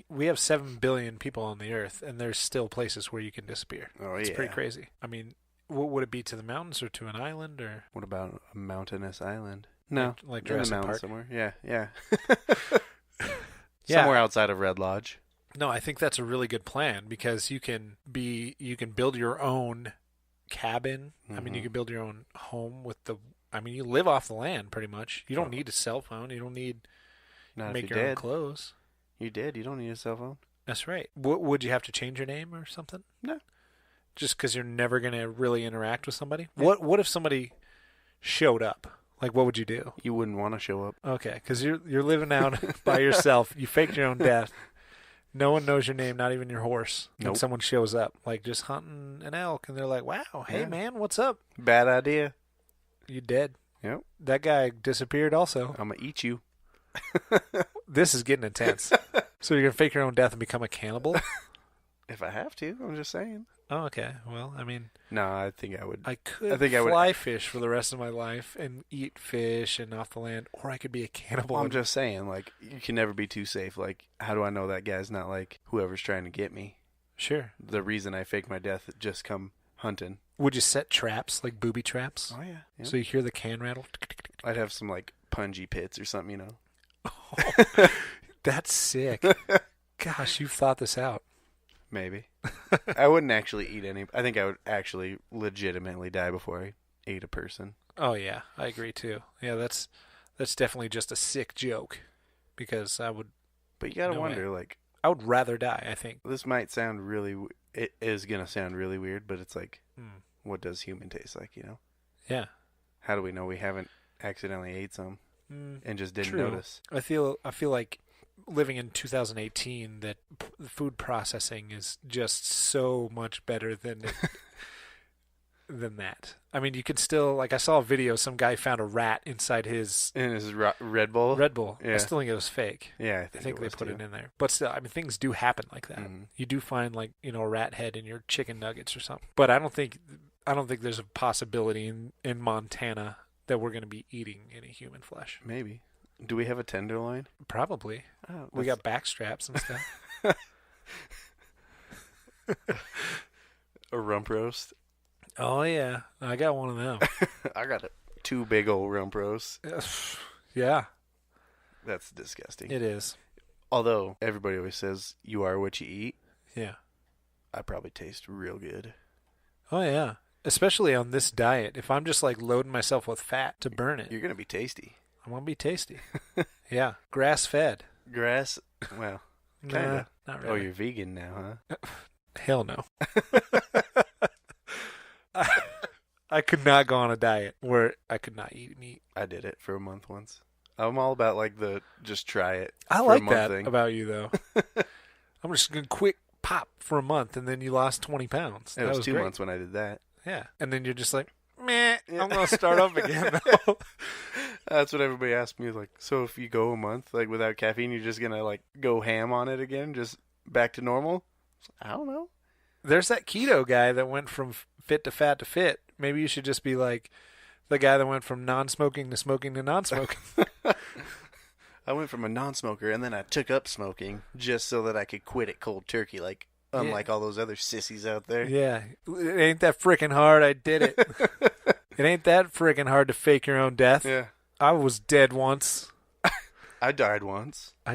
Speaker 2: we have 7 billion people on the earth, and there's still places where you can disappear.
Speaker 3: Oh,
Speaker 2: it's pretty crazy. I mean, what would it be, to the mountains or to an island, or
Speaker 3: what about a mountainous island? No,
Speaker 2: like Jurassic Park
Speaker 3: somewhere. Yeah.
Speaker 2: Yeah.
Speaker 3: Somewhere outside of Red Lodge.
Speaker 2: No, I think that's a really good plan, because you can build your own cabin. I mean, you can build your own home you live off the land pretty much. You don't need a cell phone. You don't need to make your own clothes.
Speaker 3: You did. You don't need a cell phone.
Speaker 2: That's right. Would you have to change your name or something?
Speaker 3: No.
Speaker 2: Just because you're never going to really interact with somebody? Yeah. What if somebody showed up? Like, what would you do?
Speaker 3: You wouldn't want to show up.
Speaker 2: Okay, because you're living out by yourself. You faked your own death. No one knows your name, not even your horse. Nope. And someone shows up, like just hunting an elk, and they're like, wow, hey, man, what's up?
Speaker 3: Bad idea.
Speaker 2: You dead.
Speaker 3: Yep.
Speaker 2: That guy disappeared also.
Speaker 3: I'm going to eat you.
Speaker 2: This is getting intense. So you're going to fake your own death and become a cannibal?
Speaker 3: If I have to, I'm just saying.
Speaker 2: Oh, okay. Well, I mean...
Speaker 3: No, I think I would.
Speaker 2: I could fly fish for the rest of my life and eat fish and off the land, or I could be a cannibal.
Speaker 3: Well, I'm just saying, like, you can never be too safe. Like, how do I know that guy's not, like, whoever's trying to get me?
Speaker 2: Sure.
Speaker 3: The reason I fake my death just come hunting.
Speaker 2: Would you set traps, like booby traps?
Speaker 3: Oh, yeah. Yep.
Speaker 2: So you hear the can rattle?
Speaker 3: I'd have some, like, punji pits or something, you know?
Speaker 2: Oh, that's sick. Gosh, you've thought this out.
Speaker 3: Maybe. I wouldn't actually eat any. I think I would actually legitimately die before I ate a person.
Speaker 2: Oh, yeah. I agree, too. Yeah, that's definitely just a sick joke, because I would...
Speaker 3: But you gotta wonder, like...
Speaker 2: I would rather die, I think.
Speaker 3: This might sound really... It is gonna sound really weird, but it's like, what does human taste like, you know?
Speaker 2: Yeah.
Speaker 3: How do we know we haven't accidentally ate some and just didn't notice?
Speaker 2: I feel like living in 2018 that food processing is just so much better than that. I mean, you can still, like, I saw a video, some guy found a rat inside his
Speaker 3: Red Bull.
Speaker 2: Yeah. I still think it was fake.
Speaker 3: Yeah, I
Speaker 2: think they put it in there. But still, I mean, things do happen like that. Mm-hmm. You do find, like, you know, a rat head in your chicken nuggets or something. But I don't think there's a possibility in Montana that we're going to be eating any human flesh.
Speaker 3: Maybe. Do we have a tenderloin?
Speaker 2: Probably. Oh, we got back straps and stuff.
Speaker 3: A rump roast?
Speaker 2: Oh, yeah. I got one of them.
Speaker 3: I got 2 big old rump roasts.
Speaker 2: Yeah.
Speaker 3: That's disgusting.
Speaker 2: It is.
Speaker 3: Although, everybody always says you are what you eat.
Speaker 2: Yeah.
Speaker 3: I probably taste real good.
Speaker 2: Oh, yeah. Especially on this diet. If I'm just, like, loading myself with fat to burn it.
Speaker 3: You're going to be tasty.
Speaker 2: I'm going to be tasty. Yeah. Grass-fed.
Speaker 3: Well, kind of.
Speaker 2: Not really.
Speaker 3: Oh, you're vegan now, huh?
Speaker 2: Hell no. I could not go on a diet where I could not eat meat.
Speaker 3: I did it for a month once. I'm all about, like, the just try it.
Speaker 2: I like that thing about you, though. I'm just going to quick pop for a month, and then you lost 20 pounds.
Speaker 3: It was 2 months when I did that.
Speaker 2: Yeah. And then you're just like, meh, I'm going to start up again.
Speaker 3: That's what everybody asks me. Like, so if you go a month, like, without caffeine, you're just going to, like, go ham on it again, just back to normal? I don't know.
Speaker 2: There's that keto guy that went from fit to fat to fit. Maybe you should just be like the guy that went from non-smoking to smoking to non-smoking.
Speaker 3: I went from a non-smoker, and then I took up smoking just so that I could quit it cold turkey, like, unlike all those other sissies out there.
Speaker 2: Yeah. It ain't that freaking hard. I did it. It ain't that freaking hard to fake your own death.
Speaker 3: Yeah.
Speaker 2: I was dead once.
Speaker 3: I died once.
Speaker 2: I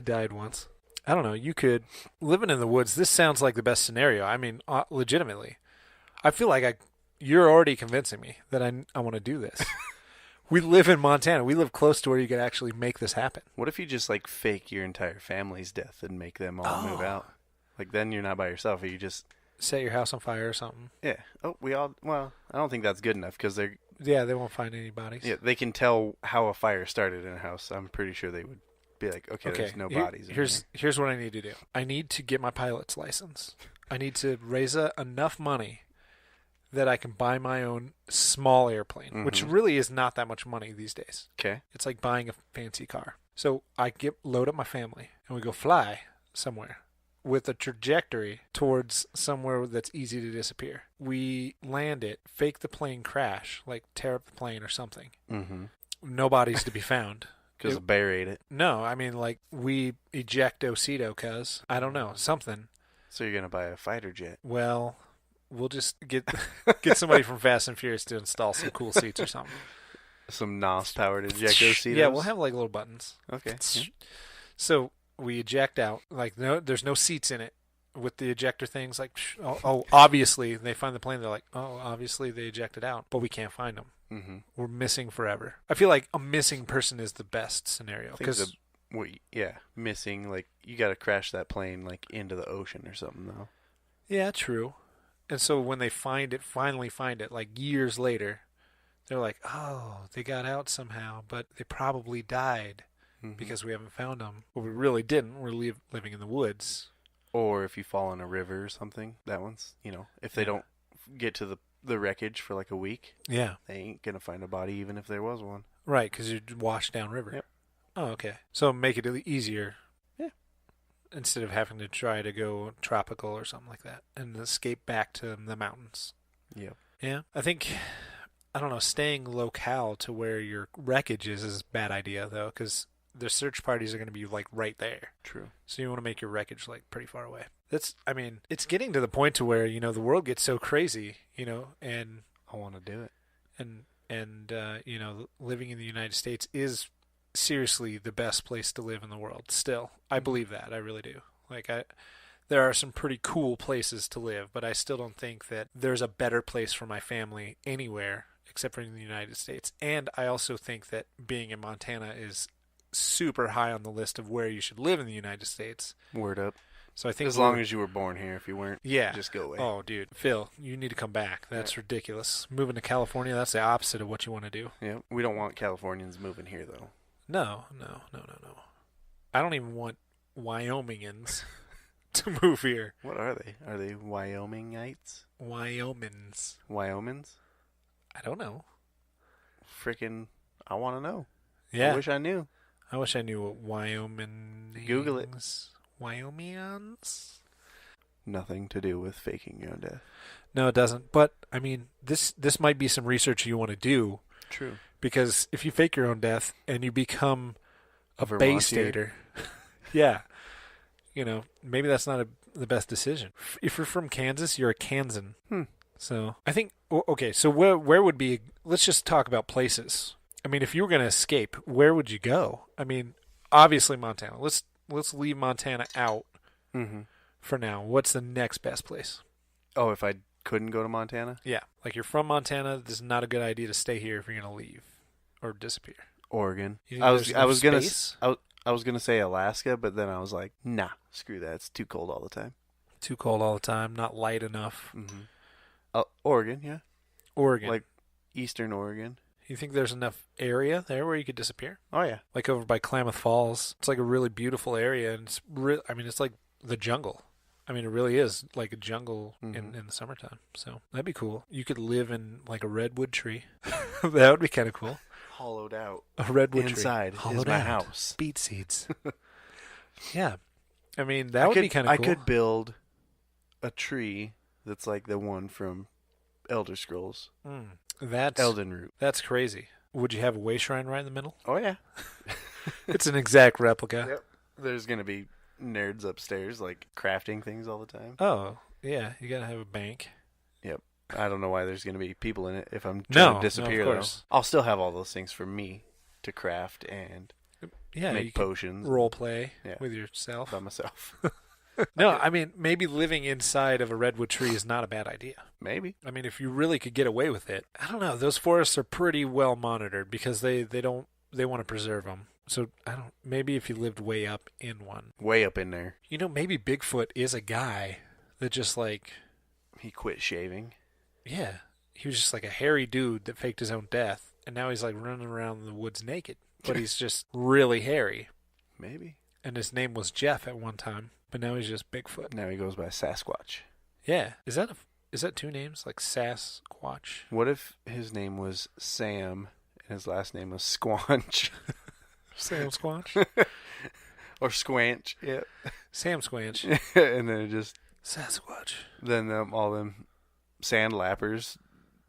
Speaker 2: don't know. You could... Living in the woods, this sounds like the best scenario. I mean, legitimately. I feel like you're already convincing me that I want to do this. We live in Montana. We live close to where you could actually make this happen.
Speaker 3: What if you just, like, fake your entire family's death and make them all move out? Like, then you're not by yourself. Or you just...
Speaker 2: Set your house on fire or something.
Speaker 3: Yeah. Oh, well, I don't think that's good enough because they're...
Speaker 2: Yeah, they won't find any bodies.
Speaker 3: Yeah, they can tell how a fire started in a house. I'm pretty sure they would be like, okay, there's no bodies.
Speaker 2: Here's what I need to do. I need to get my pilot's license. I need to raise enough money that I can buy my own small airplane, which really is not that much money these days.
Speaker 3: Okay.
Speaker 2: It's like buying a fancy car. So I load up my family, and we go fly somewhere with a trajectory towards somewhere that's easy to disappear. We land it, fake the plane crash, like tear up the plane or something.
Speaker 3: Mm-hmm.
Speaker 2: No bodies to be found.
Speaker 3: Because a bear ate it.
Speaker 2: No, I mean, like, we ejectocito, cuz. I don't know, something.
Speaker 3: So you're going to buy a fighter jet.
Speaker 2: Well, we'll just get somebody from Fast and Furious to install some cool seats or something.
Speaker 3: Some NOS-powered ejectocitos?
Speaker 2: Yeah, we'll have, like, little buttons.
Speaker 3: Okay. Yeah.
Speaker 2: So we eject out. Like, no, there's no seats in it with the ejector things. Like, obviously, they find the plane. They're like, oh, obviously they ejected out, but we can't find them.
Speaker 3: Mm-hmm.
Speaker 2: We're missing forever. I feel like a missing person is the best scenario.
Speaker 3: Missing, like, you got to crash that plane, like, into the ocean or something, though.
Speaker 2: Yeah, true. And so when they finally find it, like, years later, they're like, oh, they got out somehow, but they probably died because we haven't found them. Well, we really didn't. We're living in the woods.
Speaker 3: Or if you fall in a river or something, that one's, if they don't get to the wreckage for like a week, they ain't going to find a body even if there was one.
Speaker 2: Right, because you're washed down river.
Speaker 3: Yep.
Speaker 2: Oh, okay. So make it easier.
Speaker 3: Yeah.
Speaker 2: Instead of having to try to go tropical or something like that and escape back to the mountains.
Speaker 3: Yep.
Speaker 2: Yeah. I think, I don't know, staying locale to where your wreckage is a bad idea, though, because the search parties are going to be, like, right there.
Speaker 3: True. So
Speaker 2: you want to make your wreckage, like, pretty far away. It's getting to the point to where, the world gets so crazy, and
Speaker 3: I want to do it.
Speaker 2: And living in the United States is seriously the best place to live in the world still. I believe that. I really do. There are some pretty cool places to live, but I still don't think that there's a better place for my family anywhere except for in the United States. And I also think that being in Montana is super high on the list of where you should live in the United States.
Speaker 3: Word up.
Speaker 2: So I think
Speaker 3: as long as you were born here, if you weren't, just go away.
Speaker 2: Oh, dude, Phil, you need to come back. That's ridiculous. Moving to California, that's the opposite of what you want to do.
Speaker 3: Yeah, we don't want Californians moving here, though.
Speaker 2: No. I don't even want Wyomingans to move here.
Speaker 3: What are they? Are they Wyomingites?
Speaker 2: Wyomings.
Speaker 3: Wyomings?
Speaker 2: I don't know.
Speaker 3: Freaking, I want to know.
Speaker 2: Yeah.
Speaker 3: I wish I knew.
Speaker 2: I wish I knew what Wyoming.
Speaker 3: Google it.
Speaker 2: Wyomingians?
Speaker 3: Nothing to do with faking your own death.
Speaker 2: No, it doesn't. But, I mean, this might be some research you want to do.
Speaker 3: True. Because
Speaker 2: if you fake your own death and you become a Bay Stater, maybe that's not the best decision. If you're from Kansas, you're a Kansan. So, I think, okay, so where would be, let's just talk about places. I mean, if you were going to escape, where would you go? I mean, obviously Montana. Let's leave Montana out for now. What's the next best place?
Speaker 3: Oh, if I couldn't go to Montana?
Speaker 2: Yeah. Like, you're from Montana. This is not a good idea to stay here if you're going to leave or disappear.
Speaker 3: Oregon. I was gonna say Alaska, but then I was like, nah, screw that. It's too cold all the time.
Speaker 2: Too cold all the time. Not light enough.
Speaker 3: Oregon, yeah.
Speaker 2: Oregon.
Speaker 3: Like Eastern Oregon.
Speaker 2: You think there's enough area there where you could disappear?
Speaker 3: Oh, yeah.
Speaker 2: Like over by Klamath Falls. It's like a really beautiful area, and it's like the jungle. I mean, it really is like a jungle in the summertime. So that'd be cool. You could live in like a redwood tree. That would be kind of cool.
Speaker 3: Hollowed out.
Speaker 2: A redwood
Speaker 3: Inside
Speaker 2: tree.
Speaker 3: is my house.
Speaker 2: Beet seeds. Yeah. I mean, that would be kind of cool.
Speaker 3: I could build a tree that's like the one from Elder Scrolls.
Speaker 2: That's
Speaker 3: Elden Root.
Speaker 2: That's crazy. Would you have a way shrine right in the middle?
Speaker 3: Oh, yeah.
Speaker 2: It's an exact replica.
Speaker 3: Yep. There's going to be nerds upstairs, like, crafting things all the time.
Speaker 2: Oh, yeah. You got to have a bank.
Speaker 3: Yep. I don't know why there's going to be people in it if I'm trying to disappear,
Speaker 2: of course.
Speaker 3: Though. I'll still have all those things for me to craft and make potions.
Speaker 2: Role play with yourself.
Speaker 3: By myself.
Speaker 2: No, I mean, maybe living inside of a redwood tree is not a bad idea.
Speaker 3: Maybe.
Speaker 2: I mean, if you really could get away with it. I don't know. Those forests are pretty well monitored because they want to preserve them. So, maybe if you lived way up in one.
Speaker 3: Way up in there.
Speaker 2: Maybe Bigfoot is a guy that just like...
Speaker 3: He quit shaving.
Speaker 2: Yeah. He was just like a hairy dude that faked his own death. And now he's like running around in the woods naked. But he's just really hairy.
Speaker 3: Maybe.
Speaker 2: And his name was Jeff at one time, but now he's just Bigfoot.
Speaker 3: Now he goes by Sasquatch.
Speaker 2: Yeah. Is that two names? Like Sasquatch?
Speaker 3: What if his name was Sam and his last name was Squanch?
Speaker 2: Sam Squanch?
Speaker 3: Or Squanch, yeah.
Speaker 2: Sam Squanch.
Speaker 3: And then it just...
Speaker 2: Sasquatch.
Speaker 3: Then all them sandlappers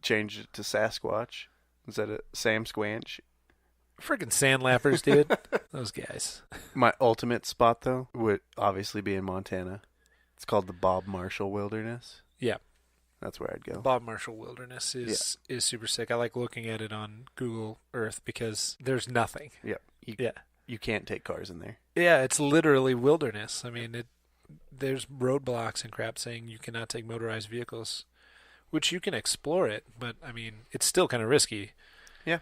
Speaker 3: changed it to Sasquatch instead of Sam Squanch.
Speaker 2: Freaking sandlappers, dude. Those guys.
Speaker 3: My ultimate spot, though, would obviously be in Montana. It's called the Bob Marshall Wilderness.
Speaker 2: Yeah.
Speaker 3: That's where I'd go.
Speaker 2: Bob Marshall Wilderness is super sick. I like looking at it on Google Earth because there's nothing.
Speaker 3: Yep. You can't take cars in there.
Speaker 2: Yeah, it's literally wilderness. I mean, there's roadblocks and crap saying you cannot take motorized vehicles, which you can explore it, but, I mean, it's still kind of risky.
Speaker 3: Yeah.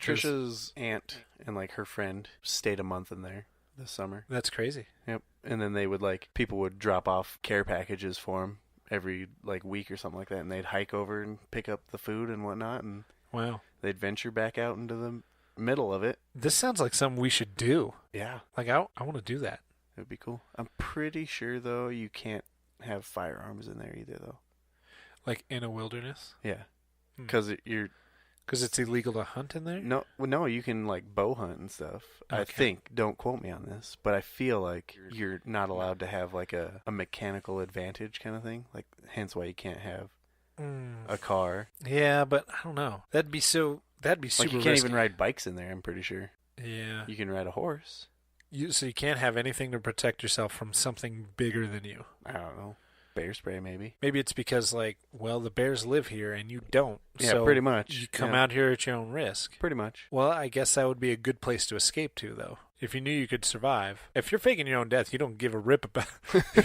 Speaker 3: Trisha's aunt and like her friend stayed a month in there this summer.
Speaker 2: That's crazy.
Speaker 3: Yep. And then they would people would drop off care packages for them every like week or something like that, and they'd hike over and pick up the food and whatnot, and
Speaker 2: wow,
Speaker 3: they'd venture back out into the middle of it.
Speaker 2: This sounds like something we should do.
Speaker 3: Yeah.
Speaker 2: Like I want to do that.
Speaker 3: It would be cool. I'm pretty sure though you can't have firearms in there either though.
Speaker 2: Like in a wilderness?
Speaker 3: Yeah. Because
Speaker 2: Because it's illegal to hunt in there?
Speaker 3: No, you can like bow hunt and stuff. Okay. I think, don't quote me on this, but I feel like you're not allowed to have like a mechanical advantage kind of thing. Like, hence why you can't have a car.
Speaker 2: Yeah, but I don't know. That'd be super
Speaker 3: like you can't
Speaker 2: risky.
Speaker 3: even ride bikes in there, I'm pretty sure.
Speaker 2: Yeah.
Speaker 3: You can ride a horse.
Speaker 2: So you can't have anything to protect yourself from something bigger than you.
Speaker 3: I don't know. Bear spray, maybe.
Speaker 2: Maybe it's because, the bears live here and you don't.
Speaker 3: Yeah,
Speaker 2: so
Speaker 3: pretty much.
Speaker 2: You come out here at your own risk.
Speaker 3: Pretty much.
Speaker 2: Well, I guess that would be a good place to escape to, though. If you knew you could survive. If you're faking your own death, you don't give a rip about.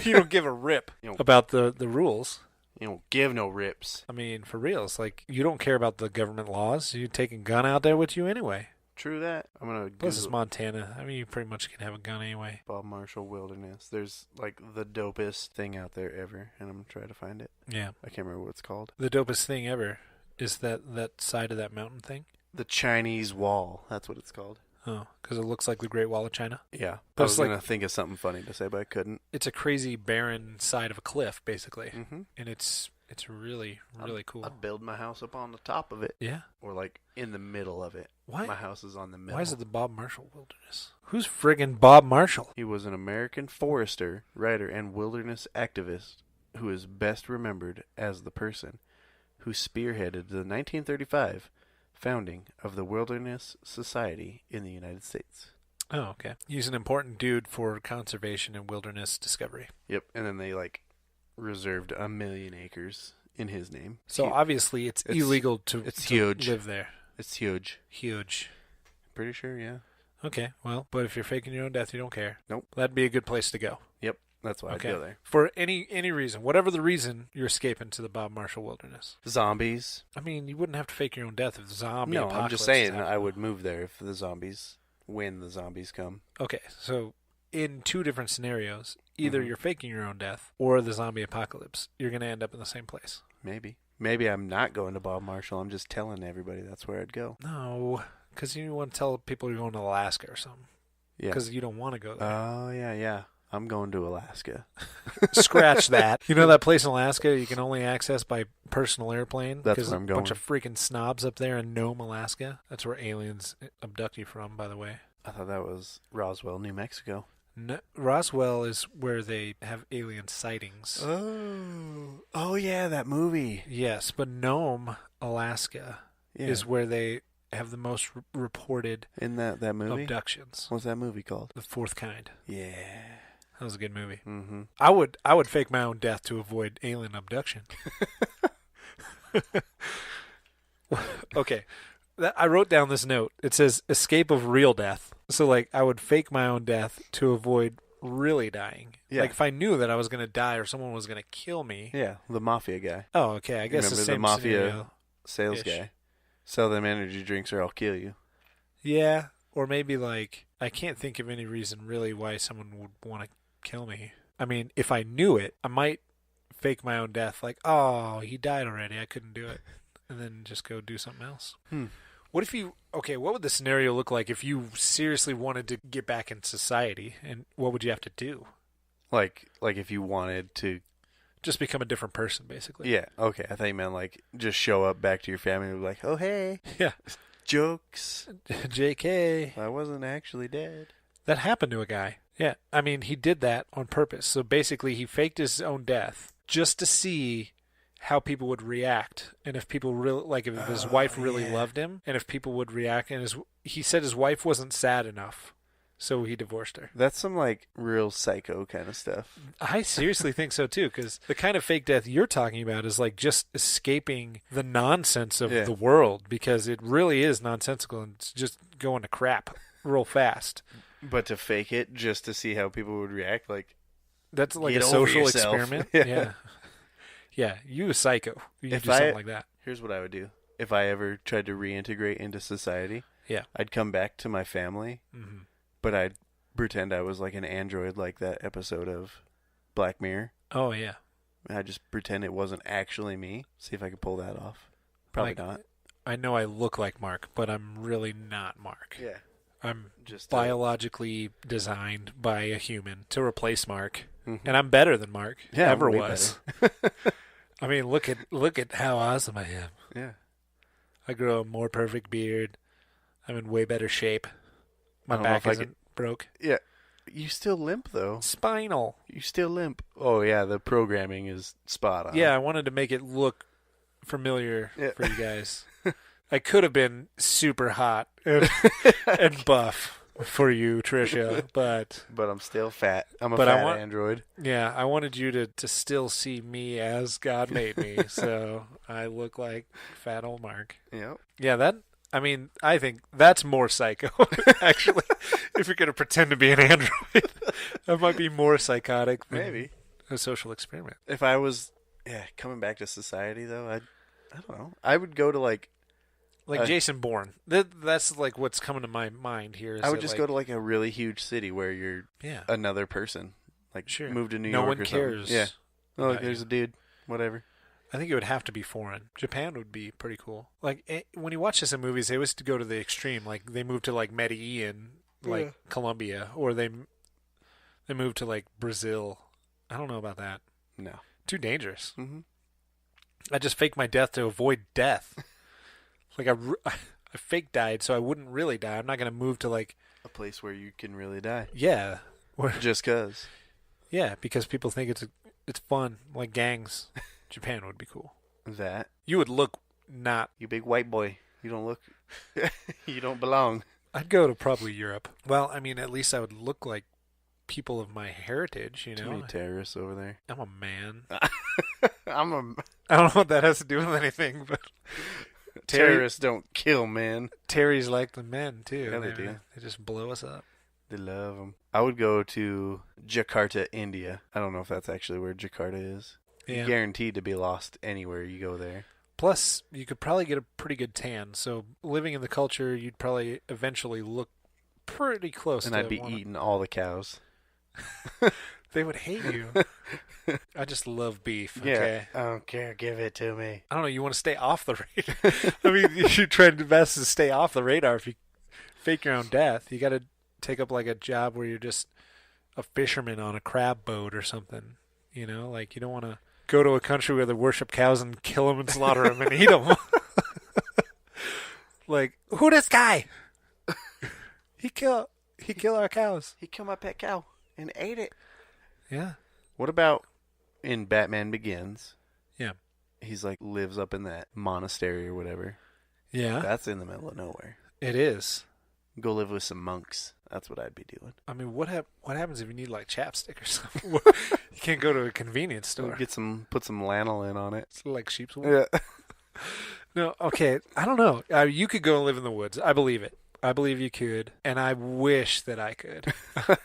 Speaker 2: You don't give a rip about the rules.
Speaker 3: You don't give no rips.
Speaker 2: I mean, for reals, you don't care about the government laws. You take a gun out there with you anyway.
Speaker 3: True that. I'm gonna.
Speaker 2: Plus, it's Montana. I mean, you pretty much can have a gun anyway.
Speaker 3: Bob Marshall Wilderness. There's the dopest thing out there ever, and I'm gonna try to find it.
Speaker 2: Yeah.
Speaker 3: I can't remember what it's called.
Speaker 2: The dopest thing ever is that side of that mountain thing.
Speaker 3: The Chinese Wall. That's what it's called.
Speaker 2: Oh, because it looks like the Great Wall of China.
Speaker 3: Yeah. I was gonna think of something funny to say, but I couldn't.
Speaker 2: It's a crazy barren side of a cliff, basically,
Speaker 3: and
Speaker 2: it's really, really cool.
Speaker 3: I'd build my house up on the top of it.
Speaker 2: Yeah.
Speaker 3: Or in the middle of it.
Speaker 2: Why?
Speaker 3: My house is on the middle.
Speaker 2: Why is it the Bob Marshall Wilderness? Who's friggin' Bob Marshall?
Speaker 3: He was an American forester, writer, and wilderness activist who is best remembered as the person who spearheaded the 1935 founding of the Wilderness Society in the United States.
Speaker 2: Oh, okay. He's an important dude for conservation and wilderness discovery.
Speaker 3: Yep. And then they reserved 1 million acres in his name.
Speaker 2: So obviously it's illegal to
Speaker 3: huge.
Speaker 2: Live there.
Speaker 3: It's huge.
Speaker 2: Huge.
Speaker 3: Pretty sure, yeah.
Speaker 2: Okay, well, but if you're faking your own death, you don't care.
Speaker 3: Nope.
Speaker 2: That'd be a good place to go.
Speaker 3: Yep, that's why I'd go there.
Speaker 2: For any reason, whatever the reason, you're escaping to the Bob Marshall Wilderness.
Speaker 3: Zombies.
Speaker 2: I mean, you wouldn't have to fake your own death if the zombie apocalypse.
Speaker 3: No, I'm just saying I would move there if the zombies, when the zombies come.
Speaker 2: Okay, so in two different scenarios, either you're faking your own death or the zombie apocalypse, you're going to end up in the same place.
Speaker 3: Maybe I'm not going to Bob Marshall. I'm just telling everybody that's where I'd go.
Speaker 2: No, because you want to tell people you're going to Alaska or something. Yeah. Because you don't want to go there.
Speaker 3: Oh, yeah. I'm going to Alaska.
Speaker 2: Scratch that. You know that place in Alaska you can only access by personal airplane?
Speaker 3: That's where I'm going.
Speaker 2: A bunch of freaking snobs up there in Nome, Alaska. That's where aliens abduct you from, by the way.
Speaker 3: I thought that was Roswell, New Mexico.
Speaker 2: No, Roswell is where they have alien sightings.
Speaker 3: Oh yeah, that movie.
Speaker 2: Yes, but Nome, Alaska, is where they have the most reported
Speaker 3: in that movie
Speaker 2: abductions.
Speaker 3: What's that movie called?
Speaker 2: The Fourth Kind.
Speaker 3: Yeah,
Speaker 2: that was a good movie.
Speaker 3: Mm-hmm.
Speaker 2: I would fake my own death to avoid alien abduction. Okay. I wrote down this note. It says escape of real death. So I would fake my own death to avoid really dying. Yeah. If I knew that I was going to die or someone was going to kill me.
Speaker 3: Yeah, the mafia guy.
Speaker 2: Oh, okay. I guess
Speaker 3: remember
Speaker 2: the same
Speaker 3: the mafia
Speaker 2: scenario.
Speaker 3: Sales guy. Sell them energy drinks or I'll kill you.
Speaker 2: Yeah, or maybe I can't think of any reason really why someone would want to kill me. I mean, if I knew it, I might fake my own death. Oh, he died already. I couldn't do it. And then just go do something else. What if you... Okay, what would the scenario look like if you seriously wanted to get back in society? And what would you have to do?
Speaker 3: Like if you wanted to...
Speaker 2: Just become a different person, basically.
Speaker 3: Yeah, okay. I thought you meant like just show up back to your family and be like, oh, hey,
Speaker 2: Yeah.
Speaker 3: jokes.
Speaker 2: JK.
Speaker 3: I wasn't actually dead.
Speaker 2: That happened to a guy. Yeah. I mean, he did that on purpose. So basically, he faked his own death just to see how people would react, and if people really, like, if his wife really loved him, and if people would react. And he said his wife wasn't sad enough, so he divorced her.
Speaker 3: That's some like real psycho kind of stuff.
Speaker 2: I seriously think so too, because the kind of fake death you're talking about is like just escaping the nonsense of the world, because it really is nonsensical and it's just going to crap real fast.
Speaker 3: But to fake it just to see how people would react, like,
Speaker 2: That's like
Speaker 3: get
Speaker 2: a
Speaker 3: over
Speaker 2: social
Speaker 3: yourself.
Speaker 2: experiment.
Speaker 3: Yeah.
Speaker 2: Yeah, you a psycho. You
Speaker 3: If
Speaker 2: do something
Speaker 3: I-
Speaker 2: like that.
Speaker 3: here's what I would do. If I ever tried to reintegrate into society,
Speaker 2: Yeah.
Speaker 3: I'd come back to my family,
Speaker 2: Mm-hmm.
Speaker 3: but I'd pretend I was like an android, like that episode of Black Mirror.
Speaker 2: Oh, yeah.
Speaker 3: I'd just pretend it wasn't actually me. See if I could pull that off. Probably
Speaker 2: Like,
Speaker 3: not.
Speaker 2: I know I look like Mark, but I'm really not Mark.
Speaker 3: Yeah.
Speaker 2: I'm
Speaker 3: Just
Speaker 2: biologically designed by a human to replace Mark,
Speaker 3: Mhm.
Speaker 2: and I'm better than Mark
Speaker 3: Yeah,
Speaker 2: ever
Speaker 3: way
Speaker 2: was. I mean, look at how awesome I am.
Speaker 3: Yeah.
Speaker 2: I grow a more perfect beard. I'm in way better shape. My
Speaker 3: I don't know
Speaker 2: back
Speaker 3: if I
Speaker 2: isn't broke.
Speaker 3: Yeah. You still limp though.
Speaker 2: Spinal.
Speaker 3: You still limp. Oh yeah, the programming is spot on.
Speaker 2: Yeah, I wanted to make it look familiar
Speaker 3: Yeah.
Speaker 2: for you guys. I could have been super hot and buff for you, Tricia, but
Speaker 3: But I'm still fat. I'm a
Speaker 2: But I
Speaker 3: fat
Speaker 2: want-
Speaker 3: android.
Speaker 2: yeah, I wanted you to still see me as God made me, so I look like fat old Mark.
Speaker 3: Yep.
Speaker 2: Yeah, I mean, I think that's more psycho, actually. If you're going to pretend to be an android, that might be more psychotic than
Speaker 3: Maybe.
Speaker 2: a social experiment.
Speaker 3: If I was coming back to society though, I don't know. I would go to like
Speaker 2: Jason Bourne. That's like what's coming to my mind here. Is
Speaker 3: I would
Speaker 2: that,
Speaker 3: just
Speaker 2: like,
Speaker 3: go to like a really huge city where you're
Speaker 2: yeah.
Speaker 3: another person. Like
Speaker 2: Sure.
Speaker 3: move to New
Speaker 2: No
Speaker 3: York
Speaker 2: one
Speaker 3: or something.
Speaker 2: cares.
Speaker 3: Yeah. Oh,
Speaker 2: about
Speaker 3: there's
Speaker 2: you.
Speaker 3: a dude. Whatever.
Speaker 2: I think it would have to be foreign. Japan would be pretty cool. Like when you watch this in movies, they always go to the extreme. Like they move to like Medellin, like
Speaker 3: Yeah.
Speaker 2: Colombia, or they move to like Brazil. I don't know about that.
Speaker 3: No.
Speaker 2: Too dangerous.
Speaker 3: Mm-hmm.
Speaker 2: I just faked my death to avoid death. Like I fake died so I wouldn't really die. I'm not gonna move to like
Speaker 3: A place where you can really die.
Speaker 2: yeah,
Speaker 3: Just cause.
Speaker 2: yeah, because people think it's fun, like gangs. Japan would be cool.
Speaker 3: That.
Speaker 2: You would look not.
Speaker 3: You big white boy. You don't look you don't belong.
Speaker 2: I'd go to probably Europe. Well, I mean, at least I would look like people of my heritage. You
Speaker 3: Too
Speaker 2: know,
Speaker 3: many terrorists over there.
Speaker 2: I'm a man.
Speaker 3: I'm a
Speaker 2: I don't know what that has to do with anything, but
Speaker 3: terrorists don't kill men.
Speaker 2: Terry's like the men too.
Speaker 3: Yeah, they do.
Speaker 2: They just blow us up.
Speaker 3: They love them. I would go to Jakarta, India. I don't know if that's actually where Jakarta is.
Speaker 2: Yeah.
Speaker 3: You're guaranteed to be lost anywhere you go there.
Speaker 2: Plus, you could probably get a pretty good tan. So, living in the culture, you'd probably eventually look pretty close.
Speaker 3: And
Speaker 2: to
Speaker 3: I'd be eating all the cows.
Speaker 2: They would hate you. I just love beef.
Speaker 3: Yeah.
Speaker 2: Okay.
Speaker 3: I don't care. Give it to me.
Speaker 2: I don't know. You want to stay off the radar. I mean, you're trying to best to stay off the radar. If you fake your own death, you got to take up like a job where you're just a fisherman on a crab boat or something. You know, like you don't want to go to a country where they worship cows and kill them and slaughter them and eat them. Like, who this guy? He kill our cows.
Speaker 3: He killed my pet cow and ate it.
Speaker 2: Yeah.
Speaker 3: What about in Batman Begins?
Speaker 2: Yeah.
Speaker 3: He's like lives up in that monastery or whatever.
Speaker 2: Yeah.
Speaker 3: That's in the middle of nowhere.
Speaker 2: It is.
Speaker 3: Go live with some monks. That's what I'd be doing.
Speaker 2: I mean, what happens if you need like chapstick or something? You can't go to a convenience store.
Speaker 3: Put some lanolin on it.
Speaker 2: It's like sheep's wool.
Speaker 3: Yeah.
Speaker 2: No, okay. I don't know. You could go and live in the woods. I believe it. I believe you could, and I wish that I could.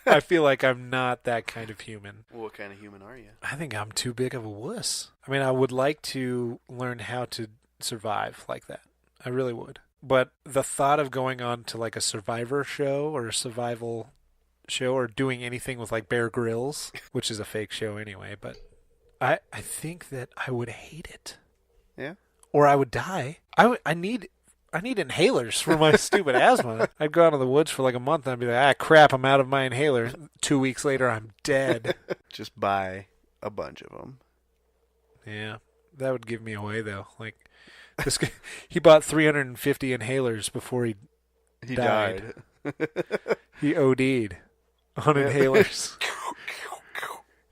Speaker 2: I feel like I'm not that kind of human.
Speaker 3: What kind of human are you?
Speaker 2: I think I'm too big of a wuss. I mean, I would like to learn how to survive like that. I really would. But the thought of going on to like a survivor show or a survival show or doing anything with like Bear Grylls, which is a fake show anyway, but I think that I would hate it.
Speaker 3: Yeah.
Speaker 2: Or I would die. I need I need inhalers for my stupid asthma. I'd go out in the woods for like a month and I'd be like, ah, crap, I'm out of my inhaler. 2 weeks later, I'm dead.
Speaker 3: Just buy a bunch of them.
Speaker 2: Yeah, that would give me away though. Like this guy, he bought 350 inhalers before he died. He OD'd on inhalers.